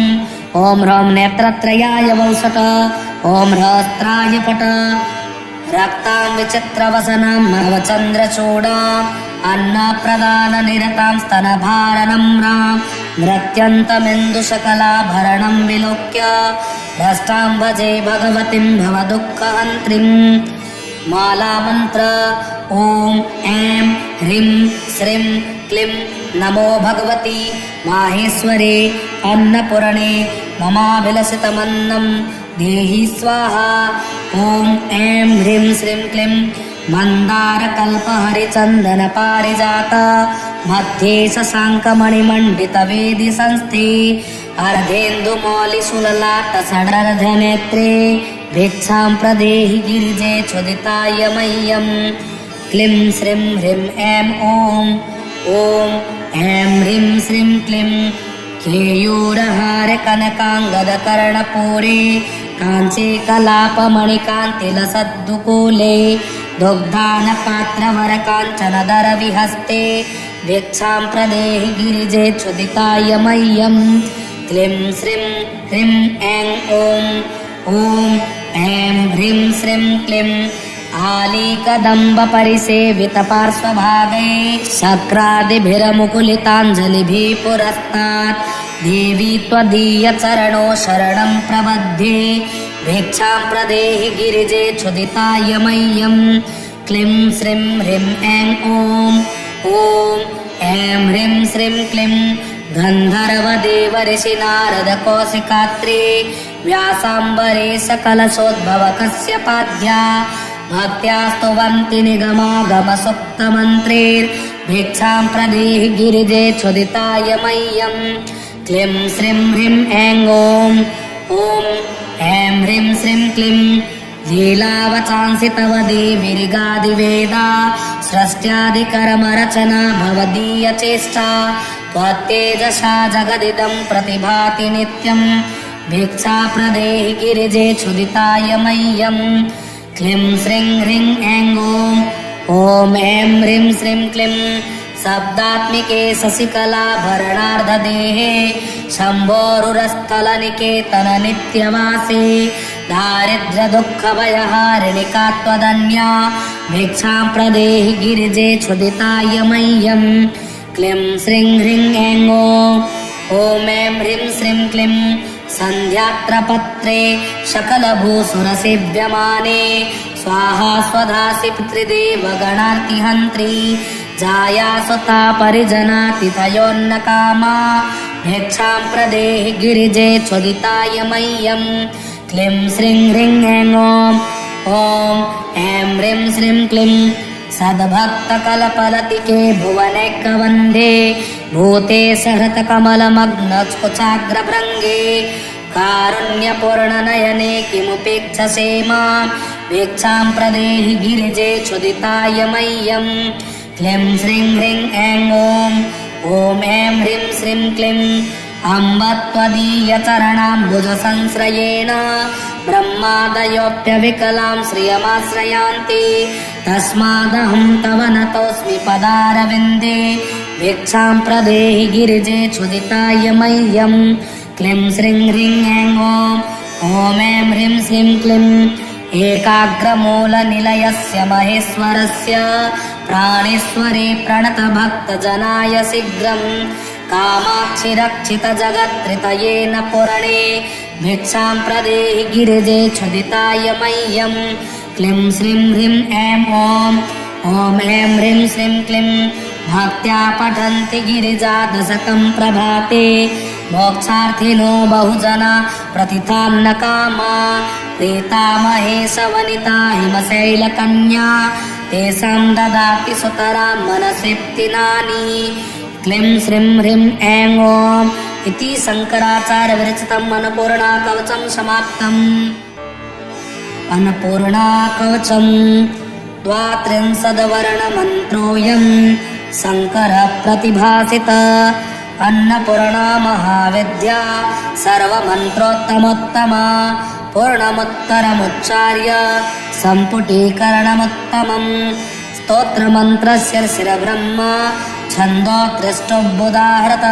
ॐ ह्रौं नेत्रत्रयाय वौसट ॐ ह्रस्त्राय पट रक्तां विचित्रवसनां नवचन्द्रचूडाम् अन्नप्रदाननिरतां स्तनभारनम्रां नृत्यन्तमिन्दुशकलाभरणं विलोक्य भ्रष्टां भजे भगवतीं भवदुःखहन्त्रीं मालामन्त्र ॐ ऐं ह्रीं श्रीं क्लीं नमो भगवती माहेश्वरे अन्नपूर्णे ममाभिलषितमन्नं देहि स्वाहा ॐ ऐं ह्रीं श्रीं क्लीं मन्दारकल्पहरिचन्दनपारिजात मध्ये शशाङ्कमणिमण्डितवेदि संस्थे अर्धेन्दुमौलिशूललाटसडर्धनेत्रे भिक्षां प्रदेहि गिरिजे क्षुदिताय मह्यम् क्लीं श्रीं ह्रीं ऐं ॐ ऐं ह्रीं श्रीं क्लीं केयूरहार कनकाङ्गदकर्णपूरे काञ्ची कलापमणिकान्तिलसद्दुकूले दुग्धानपात्रवरकाञ्चनदरविहस्ते भिक्षां प्रदेहि गिरिजे क्षुदिताय मह्यं क्लीं श्रीं ह्रीं ऐं ॐ ऐं ह्रीं श्रीं क्लीं आलीकदम्बपरिसेवितपार्श्वभागे शक्रादिभिरमुकुलिताञ्जलिभिः पुरस्तात् देवी त्वदीयचरणो शरणं प्रबध्ये भिक्षां प्रदेहि गिरिजे क्षुदिताय मह्यं क्लीं श्रीं ह्रीं ऐं ॐ ऐं ह्रीं श्रीं क्लीं गन्धर्वदेवऋषि नारदकौशिकात्रे व्यासाम्बरे सकलशोद्भवकस्यपाद्या भक्त्या स्तुवन्ति निगमागमसुप्तमन्त्रैर्भिक्षां प्रदेहि गिरिजे क्षुदिताय मह्यं क्लीं श्रीं ह्रीं ऐं ॐ ऐं ह्रीं श्रीं क्लीं लीलावचांसि तव देवीरिगादिवेदा सृष्ट्यादिकर्मरचना भवदीयचेष्टा त्वत्तेजसा जगदिदं प्रतिभाति नित्यं भिक्षा प्रदेहि गिरिजे क्षुदिताय मह्यं क्लीं श्रीं ह्रीं ऐं ॐ ऐं ह्रीं श्रीं क्लीं शब्दात्मिके शशिकलाभरणार्धदेहे शम्भोरुरस्थलनिकेतन नित्यवासे दारिद्र्यदुःखभयहारिणिका त्वदन्या भिक्षां प्रदेहि गिरिजे क्षुदिताय मह्यं क्लीं श्रीं ह्रीं ऐं ॐ ऐं ह्रीं श्रीं क्लीं सन्ध्यात्रपत्रे सकलभूसुरसेव्यमाने स्वाहा स्वधासि पितृदेवगणार्तिहन्त्री जायासुता परिजनातिथयोन्नकामा भिक्षां प्रदेहि गिरिजे क्षुदिताय मह्यं क्लीं श्रीं ह्रीं ऐं ॐ ऐं ह्रीं श्रीं क्लीं सद्भक्तकलपलतिके भुवनैकवन्धे भूते सहृतकमलमग्नकुचाग्रभृङ्गे कारुण्यपूर्णनयने किमुपेक्षसे मां भिक्षां प्रदेहि गिरिजे क्षुदिताय मह्यं क्लीं श्रीं ह्रीं ऐं ॐ ऐं ह्रीं श्रीं क्लीं अम्ब त्वदीयचरणाम्बुजसंश्रयेण ब्रह्मादयोऽप्यविकलां श्रियमाश्रयान्ति तस्मादहं तव नतोऽस्मि पदारविन्दे भिक्षां प्रदेहि गिरिजे क्षुदिताय मह्यं क्लीं श्रीं ह्रीं ऐं ॐ ऐं ह्रीं श्रीं क्लीं एकाग्रमूलनिलयस्य महेश्वरस्य प्राणेश्वरे प्रणतभक्तजनाय शीघ्रं कामाक्षि रक्षितजगत्त्रितयेन पुरणे भिक्षां प्रदेहि गिरिजे क्षुदिताय मह्यं क्लीं श्रीं ह्रीं ऐं ॐ ऐं ह्रीं श्रीं क्लीं भक्त्या पठन्ति गिरिजादशकं प्रभाते मोक्षार्थिनो बहुजना प्रतिथान्नकामा प्रीतामहेशवनिता हिमशैलकन्या तेषां ददाति सुतरां मनसिप्तिनानि क्लीं श्रीं ह्रीं ऐं ॐ इति शङ्कराचार्यविरचितम् अन्नपूर्णाकवचं समाप्तम्। अन्नपूर्णाकवचं द्वात्रिंशद्वर्णमन्त्रोऽयं शङ्करः प्रतिभासित अन्नपूर्णा महाविद्या सर्वमन्त्रोत्तमोत्तमा पूर्णमुत्तरमुच्चार्य सम्पुटीकरणमुत्तमम् स्तोत्रमन्त्रस्य शिरब्रह्मा छन्दोत्कृष्टोऽभ्युदाहृत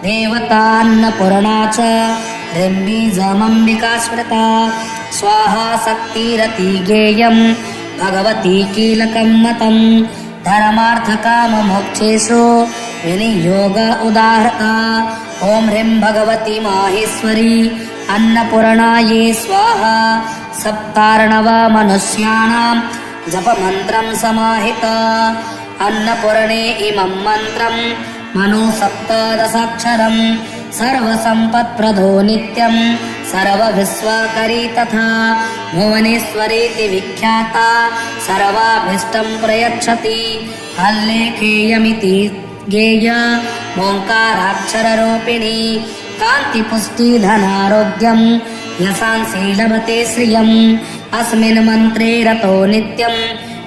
देवतान्नपूर्णा च ह्रीं स्मृता स्वाहा शक्तिरति गेयं भगवती कीलकं मतं धर्मार्थकाममोक्षेषु विनियोग उदाहृता ॐ ह्रीं भगवती माहेश्वरी अन्नपूर्णायै स्वाहा सप्तार्णव मनुष्याणां जपमन्त्रं समाहित अन्नपूर्णे इमं मन्त्रं मनु सप्तदशाक्षरं सर्वसम्पत्प्रदो नित्यं सर्वविश्वकरी तथा भुवनेश्वरीति विख्याता सर्वाभीष्टं प्रयच्छति हल्लेखेयमिति गेय ओङ्काराक्षररूपिणी कान्तिपुष्टिधनारोग्यं यशांसि लभते श्रियम् अस्मिन् मन्त्रे रतो नित्यं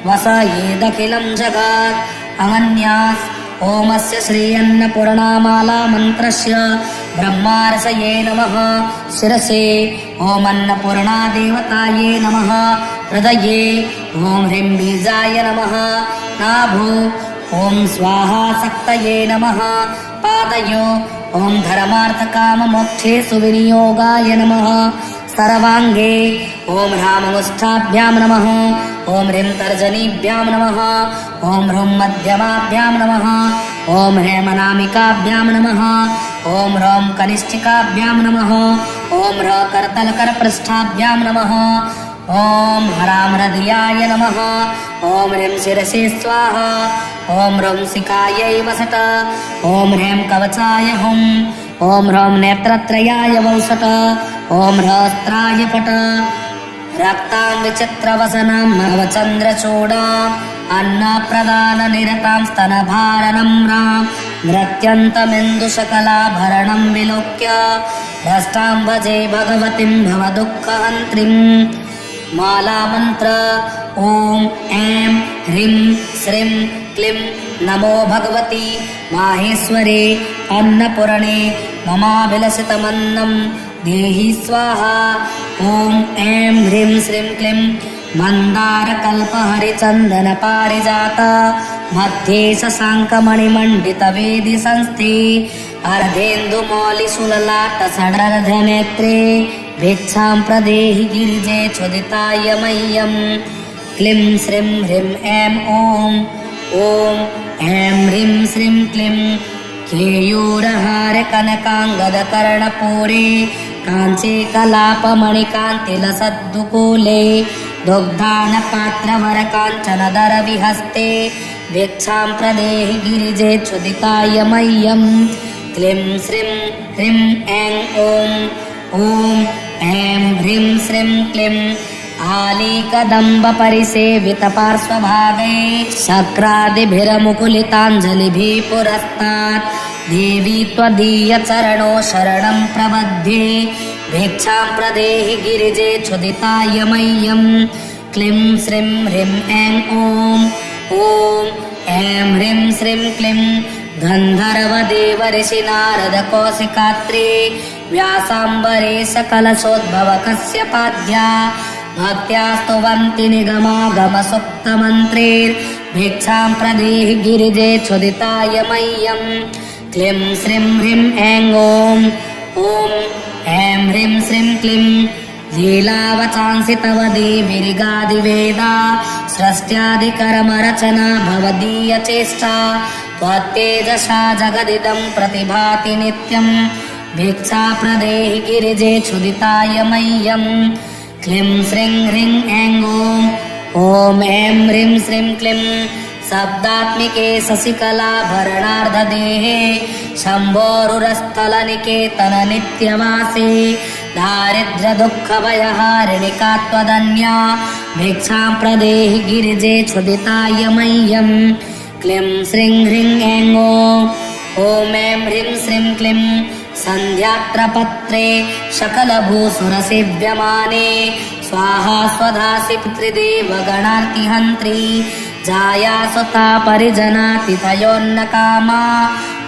वसयेदखिलं जगत् अगन्यास् ओमस्य श्री अन्नपूर्णामाला मन्त्रस्य ब्रह्मार्षये नमः शिरसे ॐ अन्नपूर्णा देवताये नमः हृदये ॐ ह्रीं बीजाय नमः नाभो ॐ स्वाहा शक्तये नमः पादयो ॐ धर्मार्थकाममोक्षेषु विनियोगाय नमः सर्वाङ्गे ॐ ह्राममुष्ठाभ्यां नमः ॐ ह्रीं तर्जनीभ्यां नमः ॐ ह्रूं मध्यमाभ्यां नमः ॐ ह्रेमनामिकाभ्यां नमः ॐ ह्रौं कनिष्ठिकाभ्यां नमः ॐ ह्र करतलकरपृष्ठाभ्यां नमः ॐ हरां हृदयाय नमः ॐ ह्रीं शिरसे स्वाहा ॐ ह्रौं शिखायै वसट ॐ ह्रीं कवचाय हुं ॐ ह्रौं नेत्रत्रयाय वौसट ॐ ह्रस्त्राय पट रक्तां विचित्रवसनां नवचन्द्रचूडाम् अन्नप्रदाननिरतां स्तनभारनम्रां नृत्यन्तमेन्दुशकलाभरणं विलोक्य भ्रष्टां भजे भगवतीं भवदुःखहन्त्रीं मालामन्त्र ॐ ऐं ह्रीं श्रीं क्लीं नमो भगवति माहेश्वरे अन्नपूर्णे ममाभिलषितमन्नं देहि स्वाहा ॐ ऐं ह्रीं श्रीं क्लीं मन्दारकल्पहरिचन्दनपारिजात मध्ये शशाङ्कमणिमण्डितवेदि संस्थे अर्धेन्दुमौलिशूललाटसडर्धनेत्रे भिक्षां प्रदेहि गिरिजे क्षुदिताय मह्यं क्लीं श्रीं ह्रीं ऐं ॐ ऐं ह्रीं श्रीं क्लीं केयूरहारकनकाङ्गदकर्णपूरे काञ्चे कलापमणिकान्तिलसद्दुकूले दुग्धानपात्रवरकाञ्चनदरविहस्ते भिक्षां प्रदेहि गिरिजे क्षुदिताय मह्यं क्लीं श्रीं ह्रीं ऐं ॐ ऐं ह्रीं श्रीं क्लीं आलीकदम्बपरिसेवितपार्श्वभागे शक्रादिभिरमुकुलिताञ्जलिभिः पुरस्तात् देवी त्वदीयचरणो शरणं प्रबध्ये भिक्षां प्रदेहि गिरिजे क्षुदिताय मह्यं क्लीं श्रीं ह्रीं ऐं ॐ ऐं ह्रीं श्रीं क्लीं गन्धर्वदेवऋषिनारदकौशिकात्रे व्यासाम्बरेशकलशोद्भवकस्यपाद्या भक्त्या स्तुवन्ति निगमागमसुप्तमन्त्रैर्भिक्षां प्रदेहि गिरिजे क्षुदिताय मह्यं क्लीं श्रीं ह्रीं ऐं ॐ ऐं ह्रीं श्रीं क्लीं लीलावचांसि तव देवीर्गादिवेदा सृष्ट्यादिकर्मरचना भवदीयचेष्टा त्वत्तेजसा जगदिदं प्रतिभाति नित्यं भिक्षा प्रदेहि गिरिजे क्षुदिताय मह्यं क्लीं श्रीं ह्रीं ऐं ॐ ऐं ह्रीं श्रीं क्लीं शब्दात्मिके शशिकलाभरणार्धदेहे शम्भोरुरस्थलनिकेतन नित्यवासे दारिद्र्यदुःखभयहारिणिका त्वदन्या भिक्षां प्रदेहि गिरिजे क्षुदिताय मह्यं क्लीं श्रीं ह्रीं ऐं ॐ ऐं ह्रीं श्रीं क्लीं सन्ध्यात्रपत्रे सकलभूसुरसेव्यमाने स्वाहा स्वधासि पितृदेवगणार्तिहन्त्री जाया सुता परिजनातिथयोन्नकामा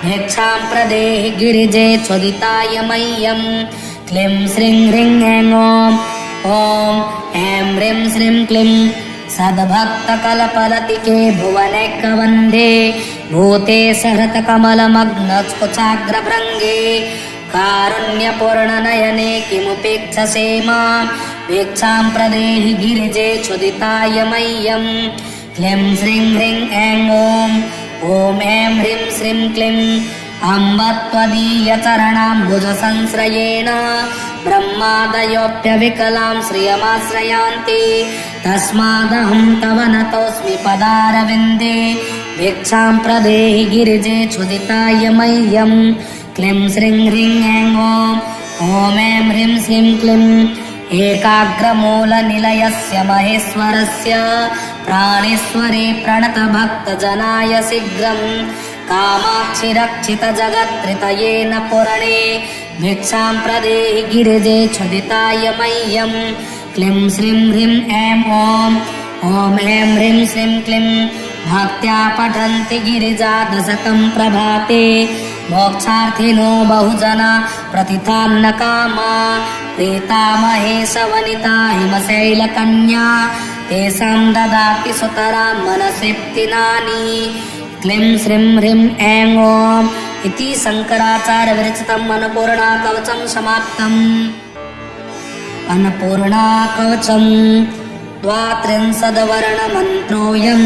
भिक्षां प्रदेहि गिरिजे क्षुदिताय मह्यं क्लीं श्रीं ह्रीं ऐं ॐ ऐं ह्रीं श्रीं क्लीं सद्भक्तकलपलतिके भुवनैकवन्धे भूते सहृतकमलमग्नस्कुचाग्रभृङ्गे कारुण्यपूर्णनयने किमुपेक्षसे मां भिक्षां प्रदेहि गिरिजे क्षुदिताय मह्यं क्लीं श्रीं ह्रीं ऐं ॐ ऐं ह्रीं श्रीं क्लीं अम्ब त्वदीयचरणाम्बुजसंश्रयेण ब्रह्मादयोऽप्यविकलां श्रियमाश्रयान्ति तस्मादहं तव नतोऽस्मि पदारविन्दे भिक्षां प्रदेहि गिरिजे क्षुदिताय मह्यं क्लीं श्रीं ह्रीं ऐं ॐ ऐं ह्रीं श्रीं क्लीं एकाग्रमूलनिलयस्य महेश्वरस्य प्राणेश्वरे प्रणतभक्तजनाय शीघ्रं कामाक्षि रक्षितजगत्त्रितयेन पूर्णे भिक्षां प्रदेहि गिरिजे क्षुदिताय मह्यं क्लीं श्रीं ह्रीं ऐं ॐ ॐ ऐं ह्रीं श्रीं क्लीं भक्त्या पठन्ति गिरिजादशकं प्रभाते मोक्षार्थिनो बहुजना प्रतिथान्नकामा प्रीतामहेशवनिता हिमशैलकन्या तेषां ददाति सुतरां मनसिप्तिनानि क्लीं श्रीं ह्रीं ऐं ॐ इति शङ्कराचार्य विरचितम् अन्नपूर्णा कवचं समाप्तम्। अन्नपूर्णा कवचं द्वात्रिंशद्वर्णमन्त्रोऽयं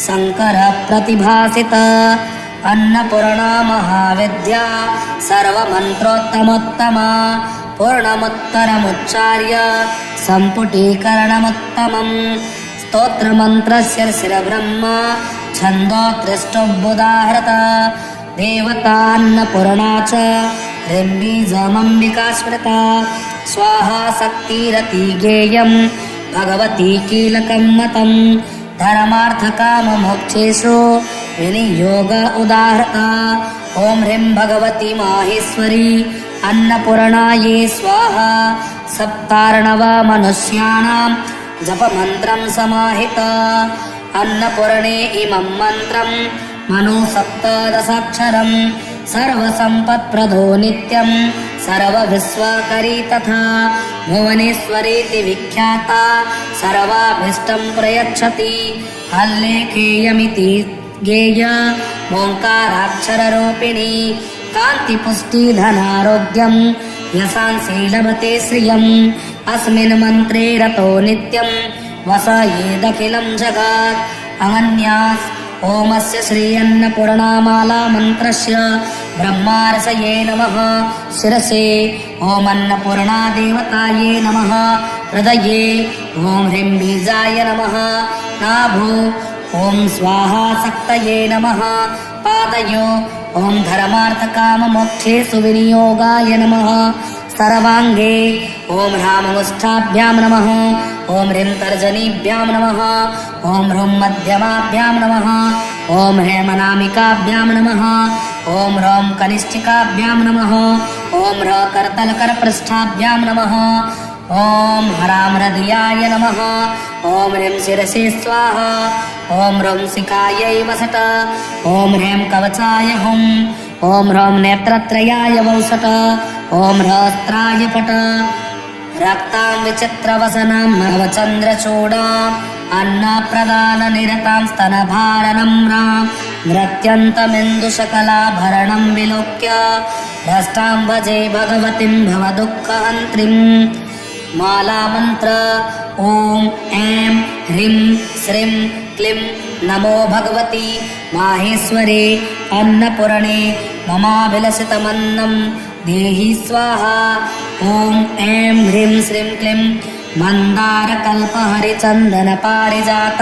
शङ्करः प्रतिभासित अन्नपूर्णा महाविद्या सर्वमन्त्रोत्तमोत्तमा पूर्णमुत्तरमुच्चार्य सम्पुटीकरणमुत्तमम् स्तोत्रमन्त्रस्य शिरब्रह्म छन्दोत्रिष्टुबुदाहृत देवतान्नपूर्णा च ह्रीं स्मृता स्वाहा शक्तिरति गेयं भगवती कीलकं मतं धर्मार्थकाममोक्षेषु विनियोग उदाहृता ॐ ह्रीं भगवती माहेश्वरी अन्नपूर्णायै स्वाहा सप्तार्णव मनुष्याणां जपमन्त्रं समाहित अन्नपूर्णे इमं मन्त्रं मनु सप्तदशाक्षरं सर्वसम्पत्प्रदो नित्यं सर्वविश्वकरी तथा भुवनेश्वरीति विख्याता सर्वाभीष्टं प्रयच्छति हल्लेखेयमिति गेय ओङ्काराक्षररूपिणी कान्तिपुष्टिधनारोग्यं यशांसि लभते श्रियम् अस्मिन् मन्त्रे रतो नित्यं वसयेदखिलं जगत् अनन्यास् ओमस्य श्री अन्नपूर्णामाला मन्त्रस्य ब्रह्मार्षये नमः शिरसे ॐ अन्नपूर्णा देवतायै नमः हृदये ॐ ह्रीं बीजाय नमः नाभो ॐ स्वाहा शक्तये नमः पादयो ॐ धर्मार्थकाममोक्षेषु विनियोगाय नमः सर्वाङ्गे ॐ ह्राममुष्ठाभ्यां नमः ॐ ह्रीं तर्जनीभ्यां नमः ॐ ह्रूं मध्यमाभ्यां नमः ॐ हेमनामिकाभ्यां नमः ॐ ह्रौं कनिष्ठिकाभ्यां नमः ॐ ह्र करतलकरपृष्ठाभ्यां नमः ॐ हरां हृदयाय नमः ॐ ह्रीं शिरसे स्वाहा ॐ ह्रौं शिखायै वसट ॐ ह्रीं कवचाय हुम् ॐ ह्रौं नेत्रत्रयाय वौसट ॐ ह्रस्त्राय पट रक्तां विचित्रवसनां नवचन्द्रचूडाम् अन्नप्रदाननिरतां स्तनभारनम्रां नृत्यन्तमिन्दुशकलाभरणं विलोक्य भ्रष्टां भजे भगवतीं भवदुःखहन्त्रीं मालामन्त्र ॐ ऐं ह्रीं श्रीं क्लीं नमो भगवती माहेश्वरे अन्नपूर्णे ममाभिलषितमन्नं देहि स्वाहा ॐ ऐं ह्रीं श्रीं क्लीं मन्दारकल्पहरिचन्दनपारिजात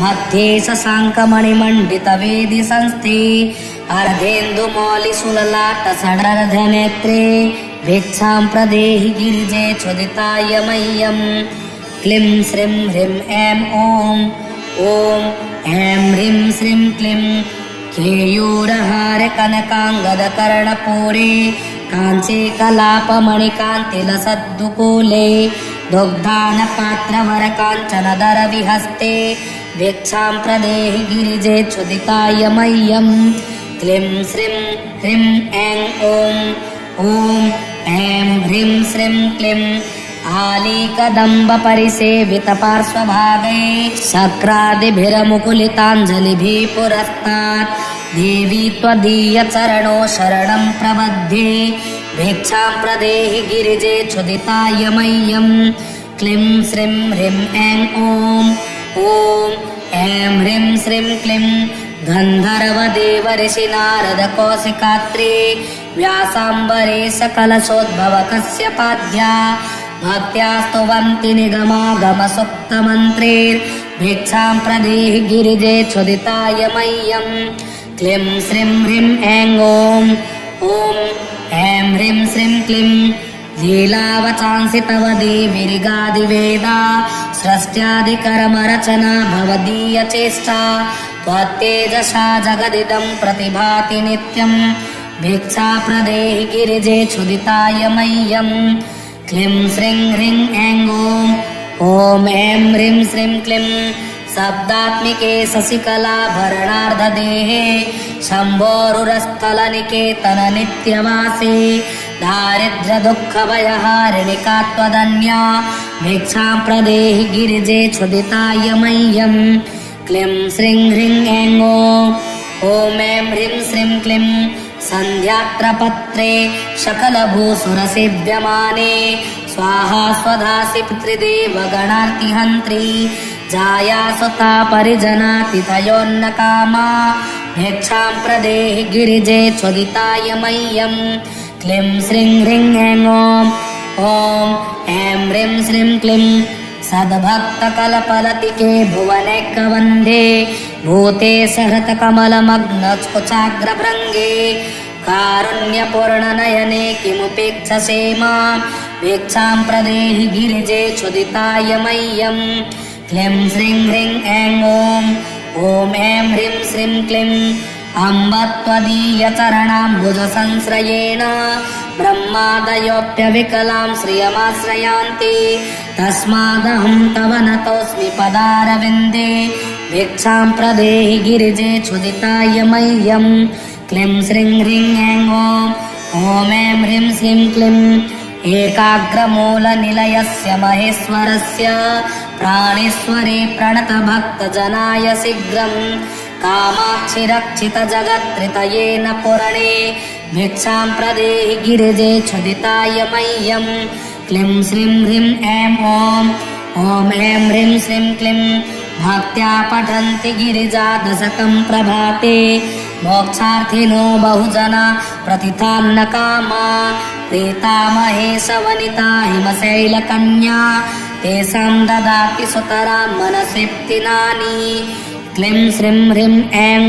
मध्ये शशाङ्कमणिमण्डितवेदि संस्थे अर्धेन्दुमौलिशूललाटसडर्धनेत्रे भिक्षां प्रदेहि गिरिजे क्षुदिताय मह्यं क्लीं श्रीं ह्रीं ऐं ॐ ऐं ह्रीं श्रीं क्लीं केयूरहारकनकाङ्गदकर्णपूरे काञ्चे कलापमणिकान्तिलसद्दुकूले दुग्धानपात्रवरकाञ्चनदरविहस्ते भिक्षां प्रदेहि गिरिजे क्षुदिताय मह्यं क्लीं श्रीं ह्रीं ऐं ॐ ऐं ह्रीं श्रीं क्लीं आलीकदम्बपरिसेवितपार्श्वभागे शक्रादिभिरमुकुलिताञ्जलिभिः पुरस्तात् देवी त्वदीयचरणो शरणं प्रबध्ये भिक्षां प्रदेहि गिरिजे क्षुदिताय मह्यं क्लीं श्रीं ह्रीं ऐं ॐ ऐं ह्रीं श्रीं क्लीं गन्धर्वदेवऋषिनारदकौशिकात्रे व्यासाम्बरेश कलशोद्भवकस्यपाद्या भक्त्या स्तुवन्ति निगमागमसुप्तमन्त्रैर्भिक्षां प्रदेहि गिरिजे क्षुदिताय मह्यं क्लीं श्रीं ह्रीं ऐं ॐ ऐं ह्रीं श्रीं क्लीं लीलावचांसि तव देवीर्गादिवेदा सृष्ट्यादिकर्मरचना भवदीयचेष्टा त्वत्तेजसा जगदिदं प्रतिभाति नित्यं भिक्षा प्रदेहि गिरिजे क्षुदिताय मह्यं क्लीं श्रीं ह्रीं ऐं ॐ ऐं ह्रीं श्रीं क्लीं शब्दात्मिके शशिकलाभरणार्धदेहे शम्भोरुरस्थलनिकेतन नित्यवासे दारिद्र्यदुःखभयहारिणिका त्वदन्या भिक्षां प्रदेहि गिरिजे क्षुदिताय मह्यम् क्लीं श्रीं ह्रीं ऐं ॐ ऐं ह्रीं श्रीं क्लीं सन्ध्यात्रपत्रे सकलभूसुरसेव्यमाने स्वाहा स्वधासि पितृदेवगणार्तिहन्त्री जायासुता परिजनातिथयोन्नकामा भिक्षां प्रदेहि गिरिजे क्षुदिताय मह्यम् क्लीं श्रीं ह्रीं ऐं ॐ ऐं ह्रीं श्रीं क्लीं सद्भक्तकलपलतिके भुवनैकवन्धे भूते सहृतकमलमग्नकुचाग्रभृङ्गे कारुण्यपूर्णनयने किमुपेक्षसे मां भिक्षां प्रदेहि गिरिजे क्षुदिताय मह्यम् क्लीं श्रीं ह्रीं ऐं ॐ ऐं ह्रीं श्रीं क्लीं अम्ब त्वदीयचरणाम्बुजसंश्रयेण ब्रह्मादयोऽप्यविकलां श्रियमाश्रयान्ति तस्मादहं तव नतोऽस्मि पदारविन्दे भिक्षां प्रदेहि गिरिजे क्षुदिताय मह्यम् क्लीं श्रीं ह्रीं ऐं ॐ ऐं ह्रीं श्रीं क्लीं एकाग्रमूलनिलयस्य महेश्वरस्य प्राणेश्वरे प्रणतभक्तजनाय शीघ्रम् कामाक्षि रक्षितजगत्त्रितयेन पुरणे भिक्षां प्रदेहि गिरिजे क्षुदिताय मह्यम् क्लीं श्रीं ह्रीं ऐं ॐ ऐं ह्रीं श्रीं क्लीं भक्त्या पठन्ति गिरिजा दशकं प्रभाते मोक्षार्थिनो बहुजना प्रतिथान्नकामा प्रीता महेशवनिता हिमशैलकन्या तेषां ददाति सुतरां मनसिप्तिनानि क्लीं श्रीं ह्रीं ऐं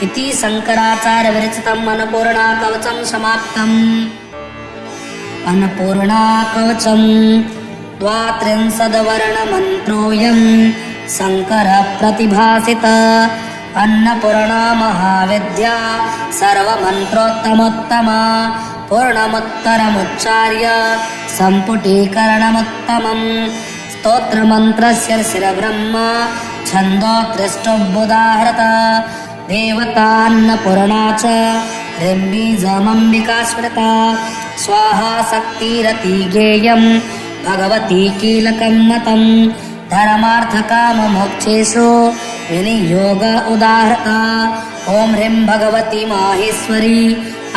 इति शङ्कराचार्यविरचितम् अन्नपूर्णाकवचं समाप्तम्। अन्नपूर्णाकवचं द्वात्रिंशद्वर्णमन्त्रोऽयं शङ्करप्रतिभासित अन्नपूर्णा महाविद्या सर्वमन्त्रोत्तमोत्तमा पूर्णमुत्तरमुच्चार्य सम्पुटीकरणमुत्तमम् स्तोत्रमन्त्रस्य शिरब्रह्म छन्दोत्रिष्टुबुधाहृत देवतान्नपूर्णा च ह्रीं स्मृता स्वाहा शक्तिरति गेयं भगवती कीलकं मतं धर्मार्थकाममोक्षेषु विनियोग उदाहृता ॐ ह्रीं भगवती माहेश्वरी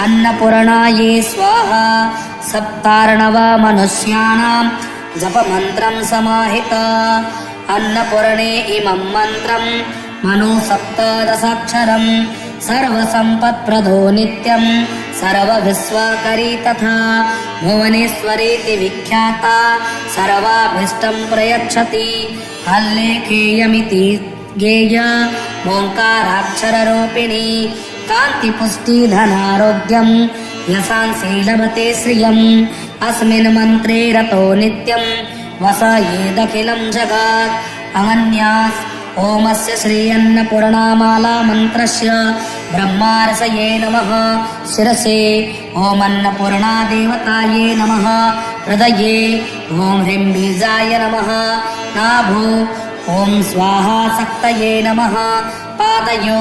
अन्नपूर्णायै स्वाहा सप्तार्णव मनुष्याणां जपमन्त्रं समाहित अन्नपूर्णे इमं मन्त्रं मनु सप्तदशाक्षरं सर्वसम्पत्प्रदो नित्यं सर्वविश्वकरी तथा भुवनेश्वरीति विख्याता सर्वाभीष्टं प्रयच्छति हल्लेखेयमिति गेय ओङ्काराक्षररूपिणी कान्तिपुष्टिधनारोग्यं यशांसि श्रियम् अस्मिन् मन्त्रे रतो नित्यं वसयेदखिलं जगत् अनन्यास् ओमस्य श्री अन्नपूर्णामाला मन्त्रस्य ब्रह्मार्षये नमः शिरसे ॐ अन्नपूर्णा देवताये नमः हृदये ॐ ह्रीं बीजाय नमः नाभो ॐ स्वाहा शक्तये नमः पादयो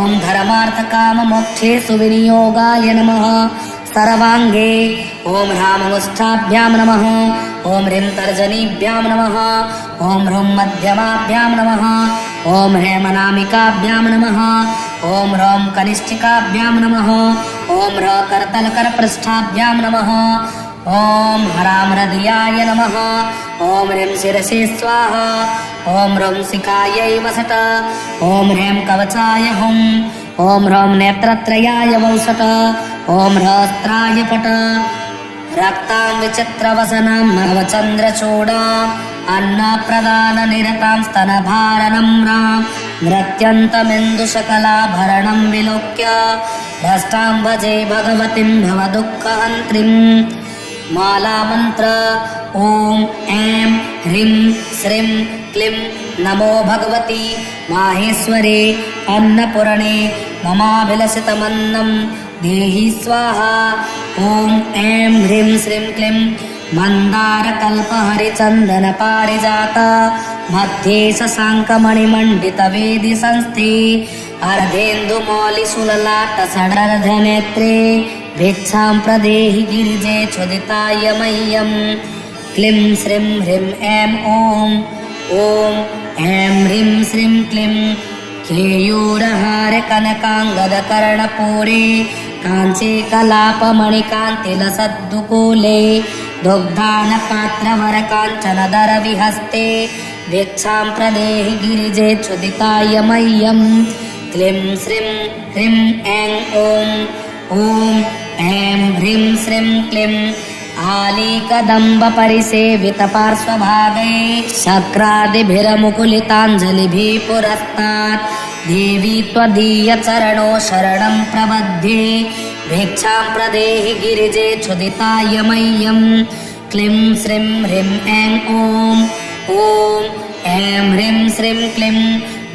ॐ धर्मार्थकाममोक्षेषु विनियोगाय नमः सर्वाङ्गे ॐ ह्राममुष्ठाभ्यां नमः ॐ ह्रीं तर्जनीभ्यां नमः ॐ ह्रूं मध्यमाभ्यां नमः ॐ हेमनामिकाभ्यां नमः ॐ ह्रौं कनिष्ठिकाभ्यां नमः ॐ ह्र करतलकरपृष्ठाभ्यां नमः ॐ हरां हृदयाय नमः ॐ ह्रीं शिरसे स्वाहा ॐ ह्रौं शिखायै वसट ॐ ह्रीं कवचाय हुं ॐ ह्रौं नेत्रत्रयाय वौसट ॐ ह्रस्त्राय पट रक्तां विचित्रवसनां नवचन्द्रचूडा अन्नप्रदाननिरतां स्तनभारनम्रां नृत्यन्तमिन्दुशकलाभरणं विलोक्य भ्रष्टां भजे भगवतीं भवदुःखहन्त्रीम् मालामन्त्र ॐ ऐं ह्रीं श्रीं क्लीं नमो भगवती माहेश्वरे अन्नपूर्णे ममाभिलषितमन्नं देहि स्वाहा ॐ ऐं ह्रीं श्रीं क्लीं मन्दारकल्पहरिचन्दनपारिजात मध्ये शशाङ्कमणिमण्डितवेदि संस्थे अर्धेन्दुमौलिसुललाटसडर्धनेत्रे भिक्षां प्रदेहि गिरिजे क्षुदिताय मह्यं क्लीं श्रीं ह्रीं ऐं ॐ ऐं ह्रीं श्रीं क्लीं केयूरहार कनकाङ्गदकर्णपूरे काञ्ची कलापमणिकान्तिलसद्दुकूले दुग्धानपात्रवरकाञ्चनदरविहस्ते भिक्षां प्रदेहि गिरिजे क्षुदिताय मह्यं क्लीं श्रीं ह्रीं ऐं ॐ ऐं ह्रीं श्रीं क्लीं आलीकदम्बपरिसेवितपार्श्वभागे शक्रादिभिरमुकुलिताञ्जलिभिः पुरस्तात् देवी त्वदीयचरणो शरणं प्रबध्ये भिक्षां प्रदेहि गिरिजे क्षुदिताय मह्यं क्लीं श्रीं ह्रीं ऐं ॐ ऐं ह्रीं श्रीं क्लीं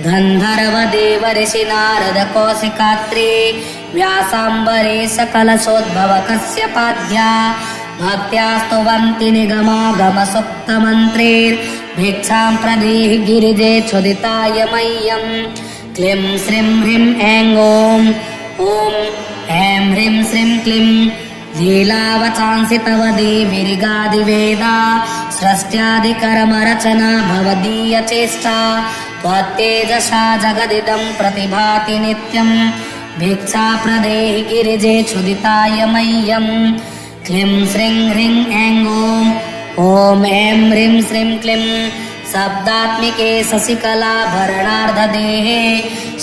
गन्धर्वदेवऋषि नारदकौशिकात्रे व्यासाम्बरे सकलशोद्भवकस्यपाद्या भक्त्या स्तुवन्ति निगमागमसुप्तमन्त्रैर्भिक्षां प्रदेहि गिरिजे क्षुदिताय मह्यं क्लीं श्रीं ह्रीं ऐं ॐ ऐं ह्रीं श्रीं क्लीं लीलावचांसि तव देवीरिगादिवेदा सृष्ट्यादिकर्मरचना भवदीयचेष्टा त्वत्तेजसा जगदिदं प्रतिभाति नित्यं भिक्षा प्रदेहि गिरिजे क्षुदिताय मह्यं क्लीं श्रीं ह्रीं ऐं ॐ ऐं ह्रीं श्रीं क्लीं शब्दात्मिके शशिकलाभरणार्धदेहे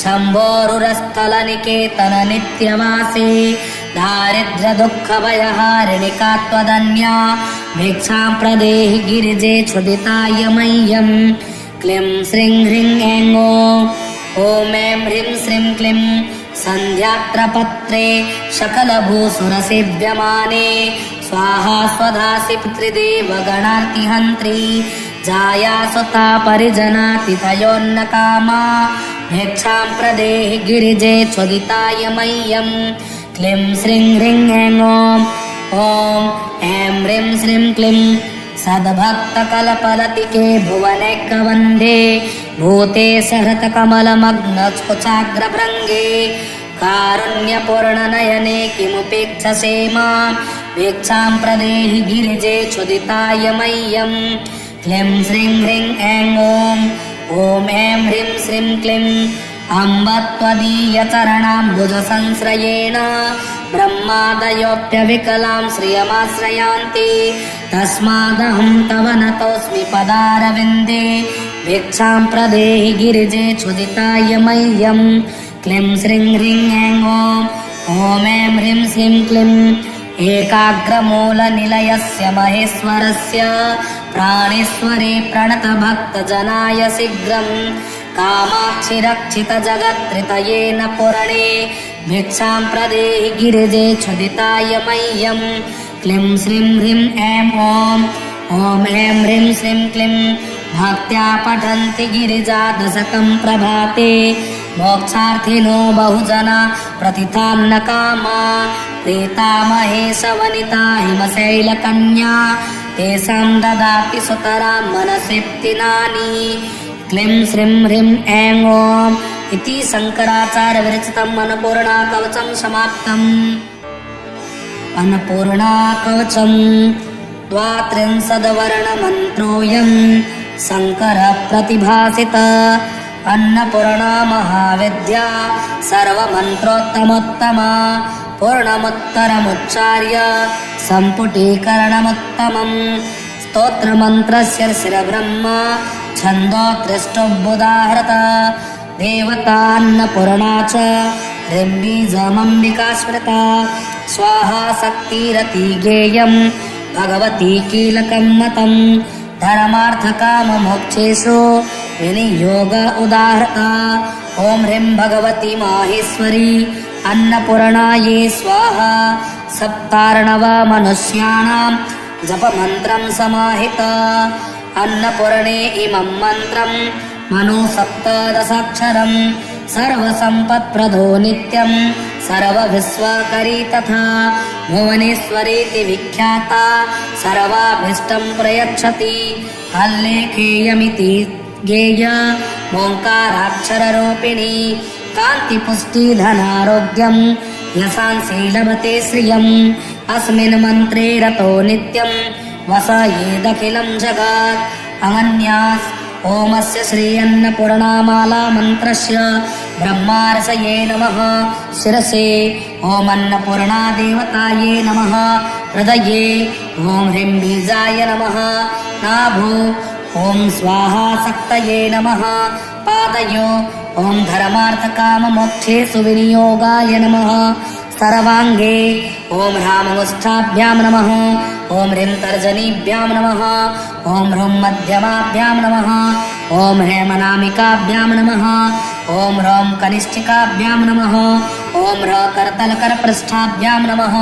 शम्भोरुरस्थलनिकेतन नित्यवासे दारिद्र्यदुःखभयहारिणिका त्वदन्या भिक्षां प्रदेहि गिरिजे क्षुदिताय मह्यं क्लीं श्रीं ह्रीं ऐं ॐ ऐं ह्रीं श्रीं क्लीं सन्ध्यात्रपत्रे सकलभूसुरसेव्यमाने स्वाहा स्वधासि पितृदेवगणार्तिहन्त्री जाया सुता परिजनातिथयोन्नकामा भिक्षां प्रदेहि गिरिजे क्षुदिताय मह्यं क्लीं श्रीं ह्रीं ऐं ॐ ऐं ह्रीं श्रीं क्लीं सद्भक्तकलपलतिके भुवनैकवन्धे भूते सहृतकमलमग्नस्फुचाग्रभृङ्गे कारुण्यपूर्णनयने किमुपेक्षसे मां भिक्षां प्रदेहि गिरिजे क्षुदिताय मह्यं क्लीं श्रीं ह्रीं ऐं ॐ ऐं ह्रीं श्रीं क्लीं अम्ब त्वदीयचरणाम्बुजसंश्रयेण ब्रह्मादयोऽप्यविकलां श्रियमाश्रयान्ति तस्मादहं तव नतोऽस्मि पदारविन्दे भिक्षां प्रदेहि गिरिजे क्षुदिताय मह्यं क्लीं श्रीं ह्रीं ऐं ॐ ऐं ह्रीं श्रीं क्लीं एकाग्रमूलनिलयस्य महेश्वरस्य प्राणेश्वरे प्रणतभक्तजनाय शीघ्रं कामाक्षि रक्षितजगत्त्रितयेन पुरणे भिक्षां प्रदेहि गिरिजे क्षुदिताय मह्यं क्लीं श्रीं ह्रीं ऐं ॐ ऐं ह्रीं श्रीं क्लीं भक्त्या पठन्ति गिरिजा दशकं प्रभाते मोक्षार्थिनो बहुजना प्रतिथान्नकामा प्रीता महेशवनिता हिमशैलकन्या तेषां ददाति सुतरां मनसिप्तिनानि क्लीं श्रीं ह्रीं ऐं ॐ इति शङ्कराचार्यविरचितम् अन्नपूर्णाकवचं समाप्तम्। अन्नपूर्णाकवचं द्वात्रिंशद्वर्णमन्त्रोऽयं शङ्करः प्रतिभासित अन्नपूर्णा महाविद्या सर्वमन्त्रोत्तमोत्तमा पूर्णमुत्तरमुच्चार्य सम्पुटीकरणमुत्तमम् स्तोत्रमन्त्रस्य शिरब्रह्मा छन्दोत्रिष्टुबुदाहृत देवतान्नपूर्णा च ह्रीं स्मृता स्वाहा शक्तिरति गेयं भगवती कीलकं मतं धर्मार्थकाममोक्षेषु विनियोग उदाहृता ॐ ह्रीं भगवती माहेश्वरी अन्नपूर्णायै स्वाहा सप्तार्णव मनुष्याणां जपमन्त्रं समाहित अन्नपूर्णे इमं मन्त्रं मनु सप्तदशाक्षरं सर्वसम्पत्प्रदो नित्यं सर्वविश्वकरी तथा भुवनेश्वरीति विख्याता सर्वाभीष्टं प्रयच्छति हल्लेखेयमिति गेय ओङ्काराक्षररूपिणी कान्तिपुष्टिधनारोग्यं यशांसि लभते श्रियम् अस्मिन् मन्त्रे रतो नित्यं वसयेदखिलं जगत् अनन्यास् ओमस्य श्री अन्नपूर्णामाला मन्त्रस्य ब्रह्मार्षये नमः शिरसे ॐ अन्नपूर्णा देवताये नमः हृदये ॐ ह्रीं बीजाय नमः नाभो ॐ स्वाहा शक्तये नमः पादयो ॐ धर्मार्थकाममोक्षेषु विनियोगाय नमः सर्वाङ्गे ॐ ह्राममुष्ठाभ्यां नमः ॐ ह्रीं तर्जनीभ्यां नमः ॐ ह्रूं मध्यमाभ्यां नमः ॐ ह्रेमनामिकाभ्यां नमः ॐ ह्रौं कनिष्ठिकाभ्यां नमः ॐ ह्र करतलकरपृष्ठाभ्यां नमः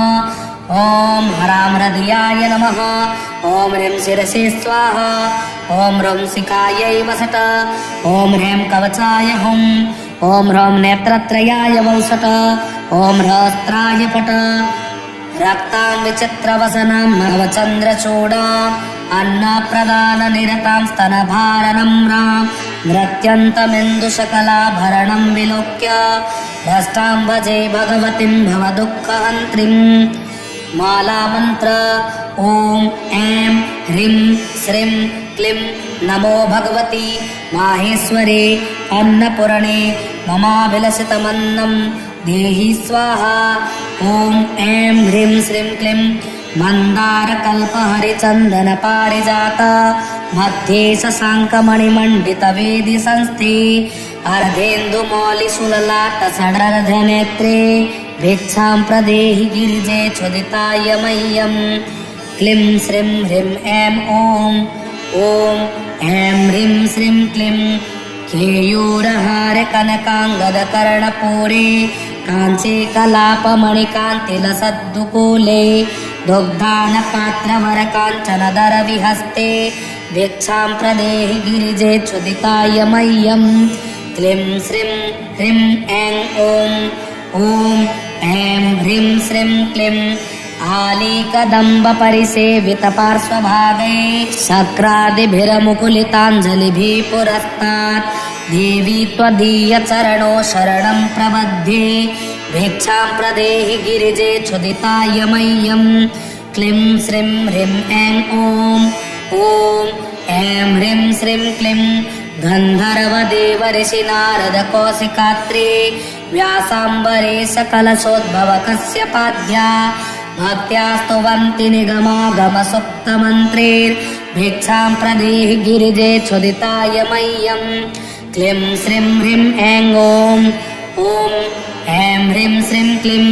ॐ हरां हृदयाय नमः ॐ ह्रीं शिरसे स्वाहा ॐ ह्रौं शिखायै वसट ॐ ह्रीं कवचाय हुं ॐ ह्रौं नेत्रत्रयाय वौसट ॐ ह्रस्त्राय पट रक्तां विचित्रवसनां नवचन्द्रचूडाम् अन्नप्रदाननिरतां स्तनभारनम्रां नृत्यन्तमेन्दुशकलाभरणं विलोक्य भ्रष्टां भजे भगवतीं भवदुःखहन्त्रीं मालामन्त्र ॐ ऐं ह्रीं श्रीं क्लीं नमो भगवति माहेश्वरे अन्नपूर्णे ममाभिलषितमन्नं देहि स्वाहा ॐ ऐं ह्रीं श्रीं क्लीं मन्दारकल्पहरिचन्दनपारिजात मध्ये शशाङ्कमणिमण्डितवेदि संस्थे अर्धेन्दुमौलिशूललाटसडर्धनेत्रे भिक्षां प्रदेहि गिरिजे क्षुदिताय मह्यं क्लीं श्रीं ह्रीं ऐं ॐ ऐं ह्रीं श्रीं क्लीं केयूरहारकनकाङ्गदकर्णपूरे काञ्ची कलापमणिकान्तिलसद्दुकूले दुग्धानपात्रवरकाञ्चनदरविहस्ते भिक्षां प्रदेहि गिरिजे क्षुदिताय मह्यं क्लीं श्रीं ह्रीं ऐं ॐ ऐं ह्रीं श्रीं क्लीं आलीकदम्बपरिसेवितपार्श्वभागे शक्रादिभिरमुकुलिताञ्जलिभिः पुरस्तात् देवी त्वदीयचरणो शरणं प्रबध्ये भिक्षां प्रदेहि गिरिजे क्षुदिताय मह्यं क्लीं श्रीं ह्रीं ऐं ॐ ऐं ह्रीं श्रीं क्लीं गन्धर्वदेवऋषिनारदकौशिकात्रे व्यासाम्बरे सकलशोद्भवकस्यपाद्या भक्त्या स्तुवन्ति निगमागमसुप्तमन्त्रैर्भिक्षां प्रदेहि गिरिजे क्षुदिताय मह्यं क्लीं श्रीं ह्रीं ऐं ॐ ऐं ह्रीं श्रीं क्लीं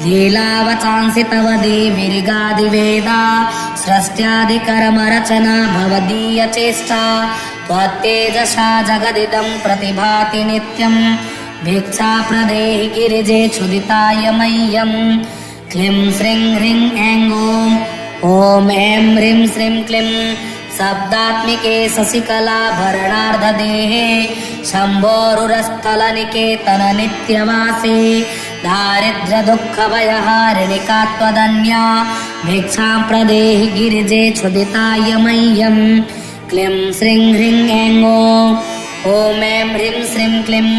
लीलावचांसि तव देवीर्गादिवेदा सृष्ट्यादिकर्मरचना भवदीयचेष्टा त्वत्तेजसा जगदिदं प्रतिभाति नित्यं भिक्षा प्रदेहि गिरिजे क्षुदिताय मह्यं क्लीं श्रीं ह्रीं ऐं ॐ ऐं ह्रीं श्रीं क्लीं शब्दात्मिके शशिकलाभरणार्धदेहे शम्भोरुरस्थलनिकेतन नित्यवासे दारिद्र्यदुःखभयहारिणिका त्वदन्या भिक्षां प्रदेहि गिरिजे क्षुदिताय मह्यं क्लीं श्रीं ह्रीं ऐं ॐ ऐं ह्रीं श्रीं क्लीं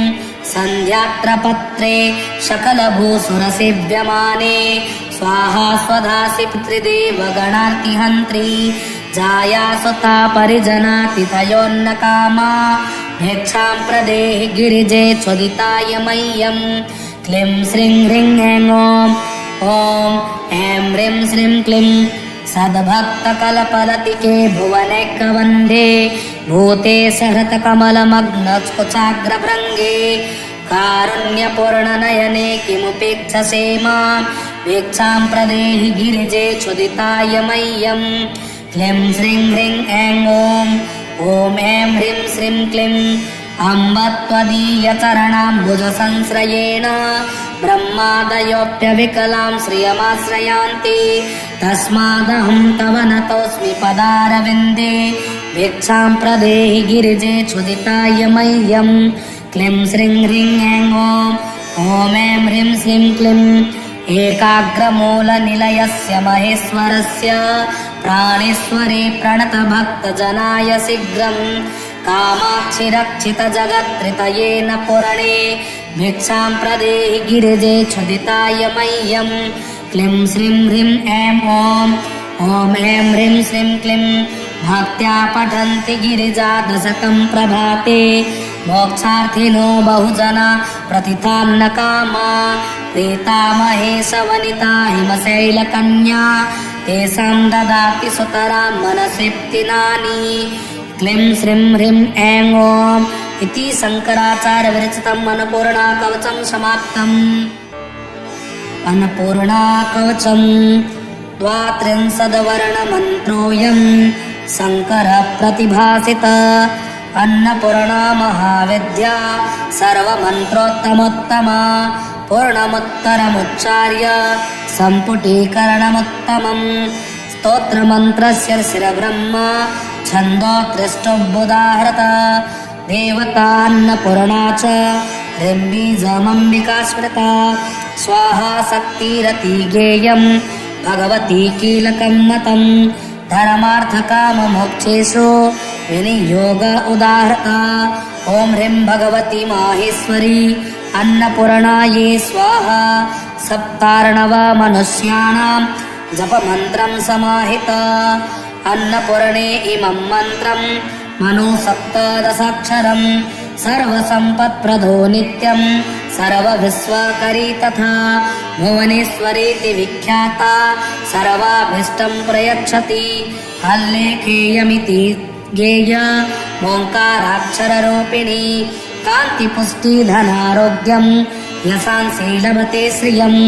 सन्ध्यात्रपत्रे सकलभूसुरसेव्यमाने स्वाहा स्वधासि पितृदेवगणार्तिहन्त्री जाया सुता परिजनातिथयोन्नकामा भिक्षां प्रदेहि गिरिजे क्षुदिताय मह्यं क्लीं श्रीं ह्रीं ऐं ॐ ऐं ह्रीं श्रीं क्लीं सद्भक्तकलपलतिके भुवनैकवन्धे भूते सहृतकमलमग्नकुचाग्रभृङ्गे कारुण्यपूर्णनयने किमुपेक्षसे मां भिक्षां प्रदेहि गिरिजे क्षुदिताय मह्यं क्लीं श्रीं ह्रीं ऐं ॐ ऐं ह्रीं श्रीं क्लीं अम्ब त्वदीयचरणाम्बुजसंश्रयेण ब्रह्मादयोऽप्यविकलां श्रियमाश्रयान्ति तस्मादहं तव नतोऽस्मि पदारविन्दे भिक्षां प्रदेहि गिरिजे क्षुदिताय मह्यं क्लीं श्रीं ह्रीं ऐं ॐ ऐं ह्रीं श्रीं क्लीं एकाग्रमूलनिलयस्य महेश्वरस्य प्राणेश्वरे प्रणतभक्तजनाय शीघ्रं कामाक्षिरक्षितजगत्त्रितयेन पुरणे भिक्षां प्रदेहि गिरिजे क्षुदिताय मह्यं क्लीं श्रीं ह्रीं ऐं ॐ ऐं ह्रीं श्रीं क्लीं भक्त्या पठन्ति गिरिजा दशकं प्रभाते मोक्षार्थिनो बहुजना प्रतिथान्न कामा प्रीता महेशवनिता हिमशैलकन्या तेषां ददाति सुतरां मनसिप्तिनानि क्लीं श्रीं ह्रीं ऐं ॐ इति शङ्कराचार्य विरचितम् अन्नपूर्णा कवचं समाप्तम्। अन्नपूर्णा कवचं 32वर्णमन्त्रोऽयं शङ्करः प्रतिभासित अन्नपूर्णा महाविद्या सर्वमन्त्रोत्तमोत्तमा पूर्णमुत्तरमुच्चार्य सम्पुटीकरणमुत्तमम् स्तोत्रमन्त्रस्य शिरब्रह्म छन्दोत्कृष्टोद्बुधाहृत देवतान्नपूर्णा च ह्रीं स्मृता स्वाहा शक्तिरति गेयं भगवती कीलकं मतं धर्मार्थकाममोक्षेषु विनियोग उदाहृता ॐ ह्रीं भगवती माहेश्वरी अन्नपूर्णायै स्वाहा सप्तार्णव मनुष्याणां जपमन्त्रं समाहित अन्नपूर्णे इमं मन्त्रं मनो सप्तदशाक्षरं सर्वसम्पत्प्रदो नित्यं सर्वविश्वकरी तथा भुवनेश्वरीति विख्याता सर्वाभीष्टं प्रयच्छति हल्लेखेयमिति गेय ओङ्काराक्षररूपिणी कान्तिपुष्टिधनारोग्यं यशांसि लभते श्रियम्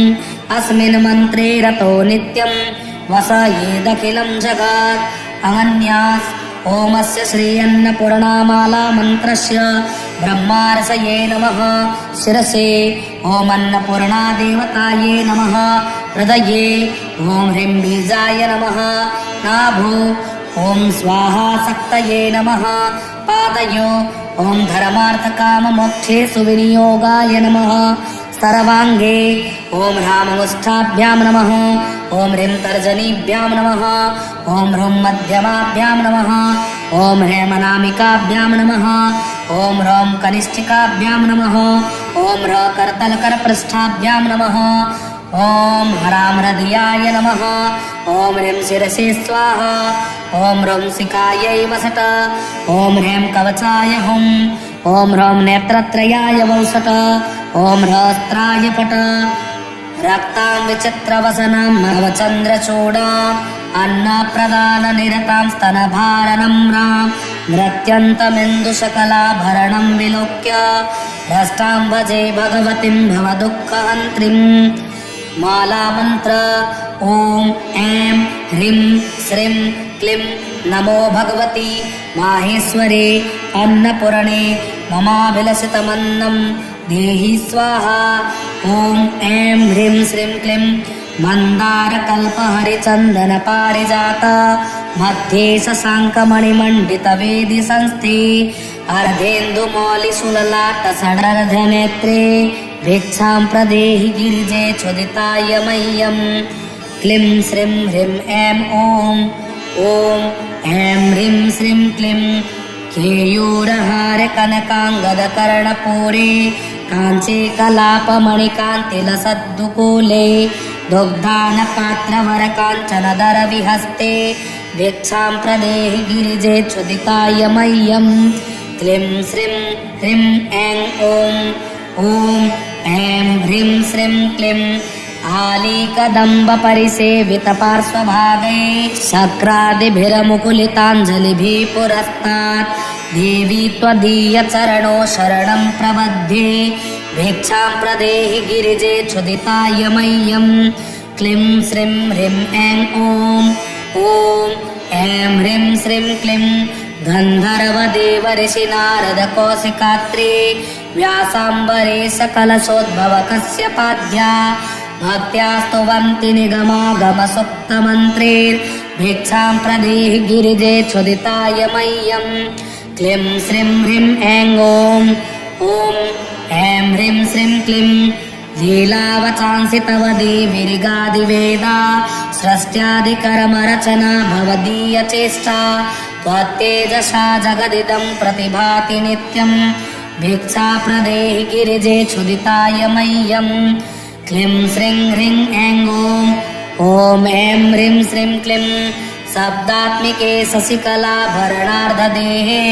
अस्मिन् मन्त्रे रतो नित्यं वसयेदखिलं जगत् अनन्यास् ओमस्य श्री अन्नपूर्णामाला मन्त्रस्य ब्रह्मार्षये नमः शिरसे ॐ अन्नपूर्णा देवताये नमः हृदये ॐ ह्रीं बीजाय नमः नाभो ॐ स्वाहा शक्तये नमः पादयो ॐ धर्मार्थकाममोक्षेषु विनियोगाय नमः सर्वाङ्गे ॐ राममुष्ठाभ्यां नमः ॐ ह्रीं तर्जनीभ्यां नमः ॐ ह्रूं मध्यमाभ्यां नमः ॐ ह्रीमनामिकाभ्यां नमः ॐ ह्रौं कनिष्ठिकाभ्यां नमः ॐ ह्र करतलकरपृष्ठाभ्यां नमः ॐ हरां हृदयाय नमः ॐ ह्रीं शिरसे स्वाहा ॐ ह्रौं शिखायै वसट ॐ ह्रीं कवचाय हुम् ॐ ह्रौं नेत्रत्रयाय वौसट ॐ ह्रस्त्राय पट रक्तां विचित्रवसनां नवचन्द्रचूडा अन्नप्रदाननिरतां स्तनभारनम्रां नृत्यन्तमिन्दुशकलाभरणं विलोक्य भ्रष्टां भजे भगवतीं भवदुःखहन्त्रीं मालामन्त्र ॐ ऐं ह्रीं श्रीं क्लीं नमो भगवती माहेश्वरे अन्नपूर्णे ममाभिलषितमन्नं देहि स्वाहा ॐ ऐं ह्रीं श्रीं क्लीं मन्दारकल्पहरिचन्दनपारिजात मध्ये शशाङ्कमणिमण्डितवेदि संस्थे अर्धेन्दुमौलिशूललाटसडर्धनेत्रे भिक्षां प्रदेहि गिरिजे क्षुदिताय मह्यं क्लीं श्रीं ह्रीं ऐं ॐ ऐं ह्रीं श्रीं क्लीं केयूरहारकनकाङ्गदकर्णपूरे काञ्चे कलापमणिकान्तिलसद्दुकूले दुग्धानपात्रवरकाञ्चनदरविहस्ते भिक्षां प्रदेहि गिरिजे क्षुदिताय मह्यं क्लीं श्रीं ह्रीं ऐं ॐ ऐं ह्रीं श्रीं क्लीं आलीकदम्बपरिसेवितपार्श्वभागे शक्रादिभिरमुकुलिताञ्जलिभिः पुरस्तात् देवी त्वदीयचरणो शरणं प्रबध्ये भिक्षां प्रदेहि गिरिजे क्षुदिताय मह्यं क्लीं श्रीं ह्रीं ऐं ॐ ऐं ह्रीं श्रीं क्लीं गन्धर्वदेवऋषिनारदकौशिकात्रे व्यासाम्बरेश कलशोद्भवकस्यपाद्या भक्त्या स्तुवन्ति निगमागमसुप्तमन्त्रेर्भिक्षां प्रदेहि गिरिजे क्षुदिताय मह्यं क्लीं श्रीं ह्रीं ऐं ॐ ऐं ह्रीं श्रीं क्लीं लीलावचांसि तव देवीर्गादिवेदा सृष्ट्यादिकर्मरचना भवदीयचेष्टा त्वत्तेजसा जगदिदं प्रतिभाति नित्यं भिक्षाप्रदेहि गिरिजे क्षुदिताय मह्यं क्लीं श्रीं ह्रीं ऐं ॐ ऐं ह्रीं श्रीं क्लीं शब्दात्मिके शशिकलाभरणार्धदेहे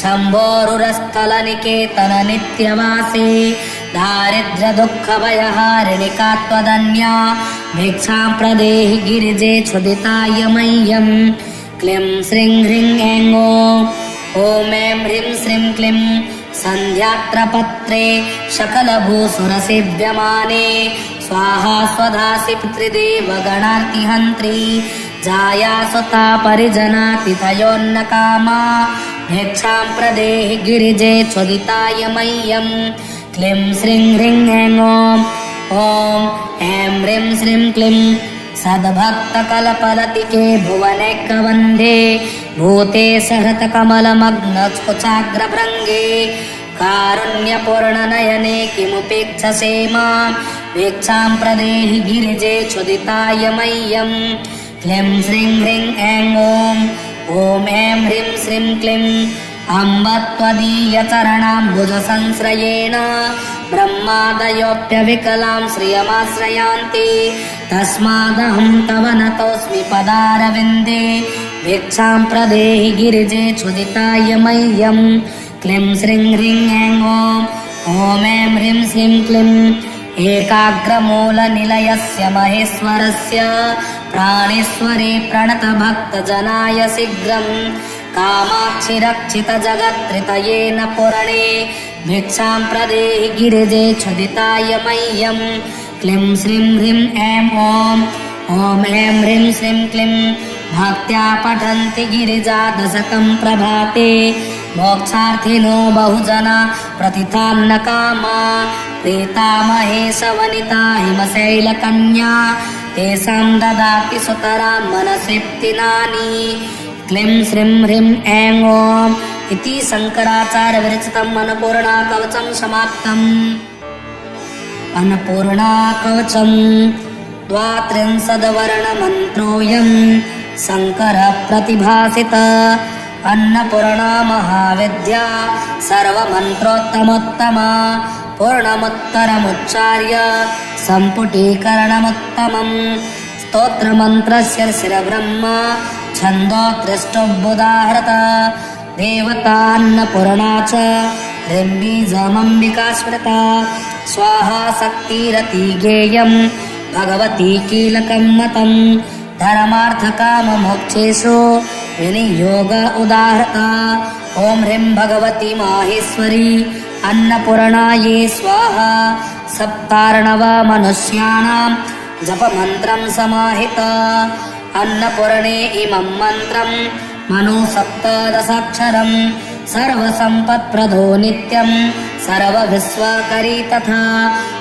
शम्भोरुरस्थलनिकेतन नित्यवासे दारिद्र्यदुःखभयहारिणिका त्वदन्या भिक्षां प्रदेहि गिरिजे क्षुदिताय मह्यं क्लीं श्रीं ह्रीं ऐं ॐ ऐं ह्रीं श्रीं क्लीं सन्ध्यात्रपत्रे सकलभूसुरसेव्यमाने स्वाहा स्वधासि पितृदेवगणार्तिहन्त्री जायासुता परिजनातिथयोन्नकामा भिक्षां प्रदेहि गिरिजे क्षुदिताय मह्यं क्लीं श्रीं ह्रीं ऐं ॐ ऐं ह्रीं श्रीं क्लीं सद्भक्तकलपलतिके भुवनैकवन्धे भूते सहृतकमलमग्नस्फुचाग्रभृङ्गे कारुण्यपूर्णनयने किमुपेक्षसे मां भिक्षां प्रदेहि गिरिजे क्षुदिताय मह्यं क्लीं श्रीं ह्रीं ऐं ॐ ऐं ह्रीं श्रीं क्लीं अम्ब त्वदीयचरणाम्बुजसंश्रयेण ब्रह्मादयोऽप्यविकलां श्रियमाश्रयान्ति तस्मादहं तव नतोऽस्मि पदारविन्दे भिक्षां प्रदेहि गिरिजे क्षुदिताय मह्यं क्लीं श्रीं ह्रीं ऐं ॐ ऐं ह्रीं श्रीं क्लीं एकाग्रमूलनिलयस्य महेश्वरस्य प्राणेश्वरे प्रणतभक्तजनाय शीघ्रं कामाक्षि रक्षितजगत्त्रितयेन पुरणे भिक्षां प्रदेहि गिरिजे क्षुदिताय मह्यं क्लीं श्रीं ह्रीं ऐं ॐ ऐं ह्रीं श्रीं क्लीं भक्त्या पठन्ति गिरिजा दशकं प्रभाते मोक्षार्थिनो बहुजना प्रतिथान्नकामा प्रीता महेशवनिता हिमशैलकन्या तेषां ददाति सुतरां मनसृप्तिनानि क्लीं श्रीं ह्रीं ऐं इति शङ्कराचार्यविरचितम् अन्नपूर्णाकवचं समाप्तम्। अन्नपूर्णाकवचं द्वात्रिंशद्वर्णमन्त्रोऽयं शङ्करप्रतिभासित अन्नपूर्णा महाविद्या सर्वमन्त्रोत्तमोत्तमा पूर्णमुत्तरमुच्चार्य सम्पुटीकरणमुत्तमम् स्तोत्रमन्त्रस्य शिरब्रह्म छन्दोत्रिष्टोऽभ्युदाहृत देवतान्नपूर्णा च ह्रीं स्मृता स्वाहा शक्तिरति गेयं भगवती कीलकं मतं धर्मार्थकाममोक्षेषु विनियोग उदाहृता ॐ ह्रीं भगवती माहेश्वरी अन्नपूर्णायै स्वाहा सप्तार्णव मनुष्याणां जपमन्त्रं समाहित अन्नपूर्णे इमं मन्त्रं मनुसप्तदशाक्षरं सर्वसम्पत्प्रदो नित्यं सर्वविश्वकरी तथा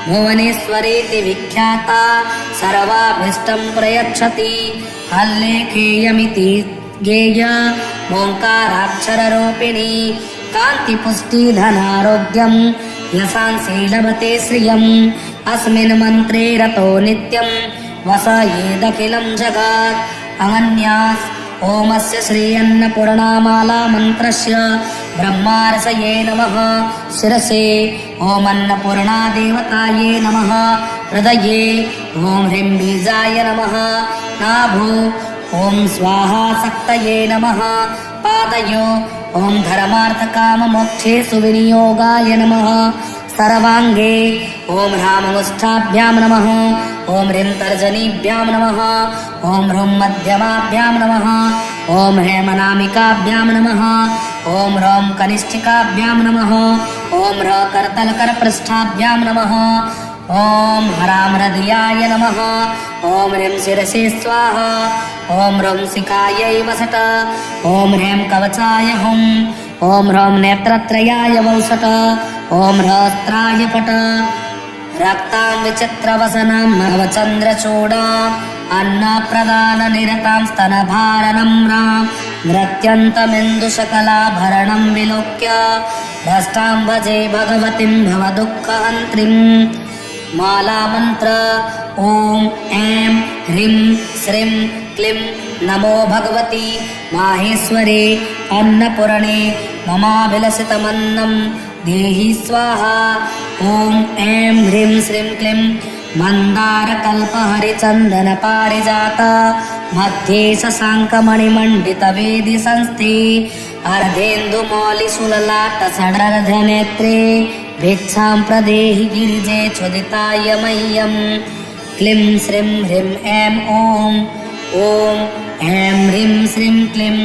भुवनेश्वरीति विख्याता सर्वाभीष्टं प्रयच्छति हल्लेखेयमिति गेय ओङ्काराक्षररूपिणी कान्तिपुष्टिधनारोग्यं यशांसि लभते श्रियम् अस्मिन् मन्त्रे रतो नित्यं वसयेदखिलं जगत् अनन्यास् ओमस्य श्री अन्नपूर्णामाला मन्त्रस्य ब्रह्मार्षये नमः शिरसे ॐ अन्नपूर्णा देवताये नमः हृदये ॐ ह्रीं बीजाय नमः नाभो ॐ स्वाहा शक्तये नमः पादयो ॐ धर्मार्थकाममोक्षेषु विनियोगाय नमः सर्वाङ्गे ॐ ह्राममुष्ठाभ्यां नमः ॐ ह्रीं तर्जनीभ्यां नमः ॐ ह्रूं मध्यमाभ्यां नमः ॐ हेमनामिकाभ्यां नमः ॐ ह्रौं कनिष्ठिकाभ्यां नमः ॐ ह्र करतलकरपृष्ठाभ्यां नमः ॐ ह्रां हृदयाय नमः ॐ ह्रीं शिरसे स्वाहा ॐ ह्रौं शिखायै वसट ॐ ह्रीं कवचाय हुं ॐ ह्रौं नेत्रत्रयाय वौसट ॐ ह्रस्त्राय पट रक्तां विचित्रवसनां नवचन्द्रचूडाम् अन्नप्रदाननिरतां स्तनभारनम्रां नृत्यन्तमिन्दुशकलाभरणं विलोक्य भ्रष्टां भजे भगवतीं भवदुःखहन्त्रीम् मालामन्त्र ॐ ऐं ह्रीं श्रीं क्लीं नमो भगवती माहेश्वरे अन्नपूर्णे ममाभिलषितमन्नं देहि स्वाहा ॐ ऐं ह्रीं श्रीं क्लीं मन्दारकल्पहरिचन्दनपारिजात मध्ये शशाङ्कमणिमण्डितवेदि संस्थे अर्धेन्दुमौलिशूललाटसडर्धनेत्रे भिक्षां प्रदेहि गिरिजे चोदिताय मह्यं क्लीं श्रीं ह्रीं ऐं ॐ ऐं ह्रीं श्रीं क्लीं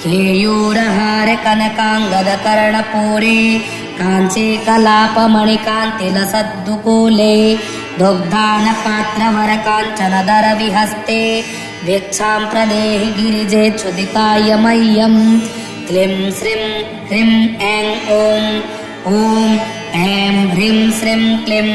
केयूरहार कनकाङ्गदकर्णपूरे काञ्ची कलापमणिकान्तिलसद्दुकूले दुग्धानपात्रवरकाञ्चनदरविहस्ते भिक्षां प्रदेहि गिरिजे चोदिताय मह्यं क्लीं श्रीं ह्रीं ऐं ॐ ऐं ह्रीं श्रीं क्लीं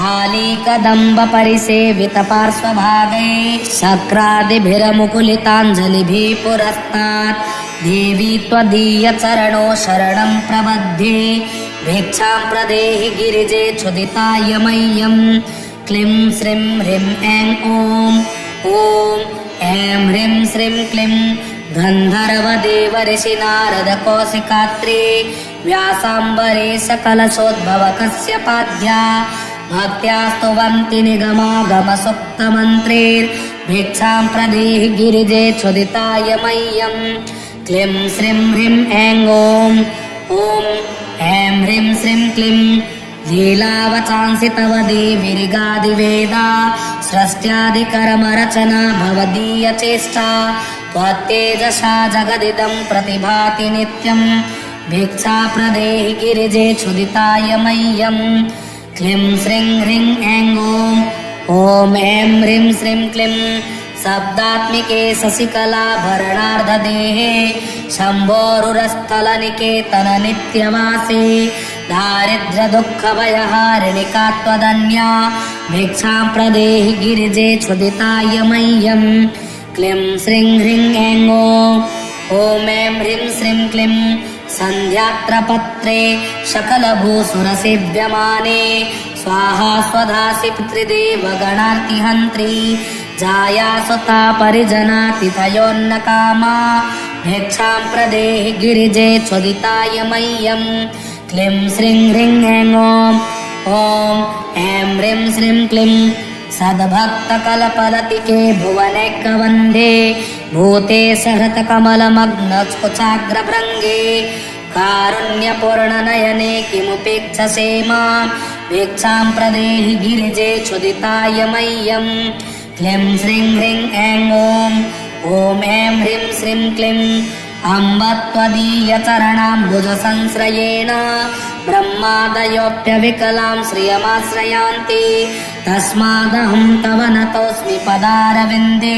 आलीकदम्बपरिसेवितपार्श्वभागे शक्रादिभिरमुकुलिताञ्जलिभिः पुरस्तात् देवी त्वदीयचरणो शरणं प्रबध्ये भिक्षां प्रदेहि गिरिजे चोदिताय मह्यं क्लीं श्रीं ह्रीं ऐं ॐ ऐं ह्रीं श्रीं क्लीं गन्धर्वदेवऋषि नारदकौशिकात्रे व्यासाम्बरेश कलशोद्भवकस्यपाद्या भक्त्या स्तुवन्ति निगमागमसुप्तमन्त्रैर्भिक्षां प्रदेहि गिरिजे चोदिताय मह्यं क्लीं श्रीं ह्रीं ऐं ॐ ऐं ह्रीं श्रीं क्लीं लीलावचांसि तव देवीरिगादिवेदा सृष्ट्यादिकर्मरचना भवदीयचेष्टा त्वत्तेजसा जगदिदं प्रतिभाति नित्यं भिक्षा प्रदेहि गिरिजे चोदिताय मह्यं क्लीं श्रीं ह्रीं ऐं ॐ ऐं ह्रीं श्रीं क्लीं शब्दात्मिके शशिकलाभरणार्धदेहे शम्भोरुरस्थलनिकेतन नित्यवासे दारिद्र्यदुःखभयहारिणिका त्वदन्या भिक्षां प्रदेहि गिरिजे चोदिताय मह्यं क्लीं श्रीं ह्रीं ऐं ॐ ऐं ह्रीं श्रीं क्लीं सन्ध्यात्रपत्रे सकलभूसुरसेव्यमाने स्वाहा स्वधासि पितृदेवगणार्तिहन्त्री जाया सुता परिजनातिथयोन्नकामा भिक्षां प्रदेहि गिरिजे चोदिताय मह्यं क्लीं श्रीं ह्रीं ऐं ॐ ऐं ह्रीं श्रीं क्लीं सद्भक्तकलपलतिके भुवनैकवन्धे भूते सहृतकमलमग्नस्कुचाग्रभृङ्गे कारुण्यपूर्णनयने किमुपेक्षसे मां भिक्षां प्रदेहि गिरिजे चोदिताय मह्यं क्लीं श्रीं ह्रीं ऐं ॐ ऐं ह्रीं श्रीं क्लीं अम्ब त्वदीयचरणाम्बुजसंश्रयेण ब्रह्मादयोऽप्यविकलां श्रियमाश्रयान्ति तस्मादहं तव नतोऽस्मि पदारविन्दे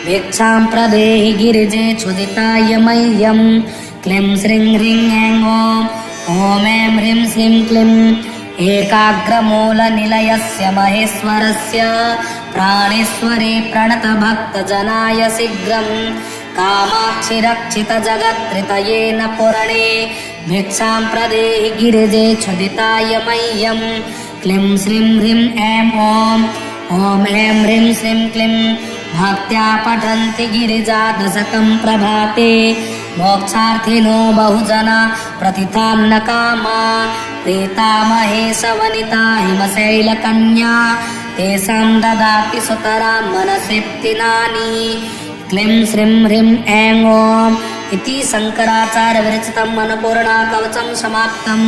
भिक्षां प्रदेहि गिरिजे चोदिताय मह्यं क्लीं श्रीं ह्रीं ऐं ॐ ऐं ह्रीं श्रीं क्लीं एकाग्रमूलनिलयस्य महेश्वरस्य प्राणेश्वरे प्रणतभक्तजनाय शीघ्रं कामाक्षि रक्षितजगत्त्रितयेन पूर्णे भिक्षां प्रदेहि गिरिजे चोदिताय मह्यं क्लीं श्रीं ह्रीं ऐं ॐ ऐं ह्रीं श्रीं क्लीं भक्त्या पठन्ति गिरिजा दशकं प्रभाते मोक्षार्थिनो बहुजना प्रतिथान्नकामा प्रीतामहेशवनिता हिमशैलकन्या तेषां ददाति सुतरां मनसिप्तिनानि क्लीं श्रीं ह्रीं ऐं ॐ इति शङ्कराचार्यविरचितम् अन्नपूर्णा कवचं समाप्तम्।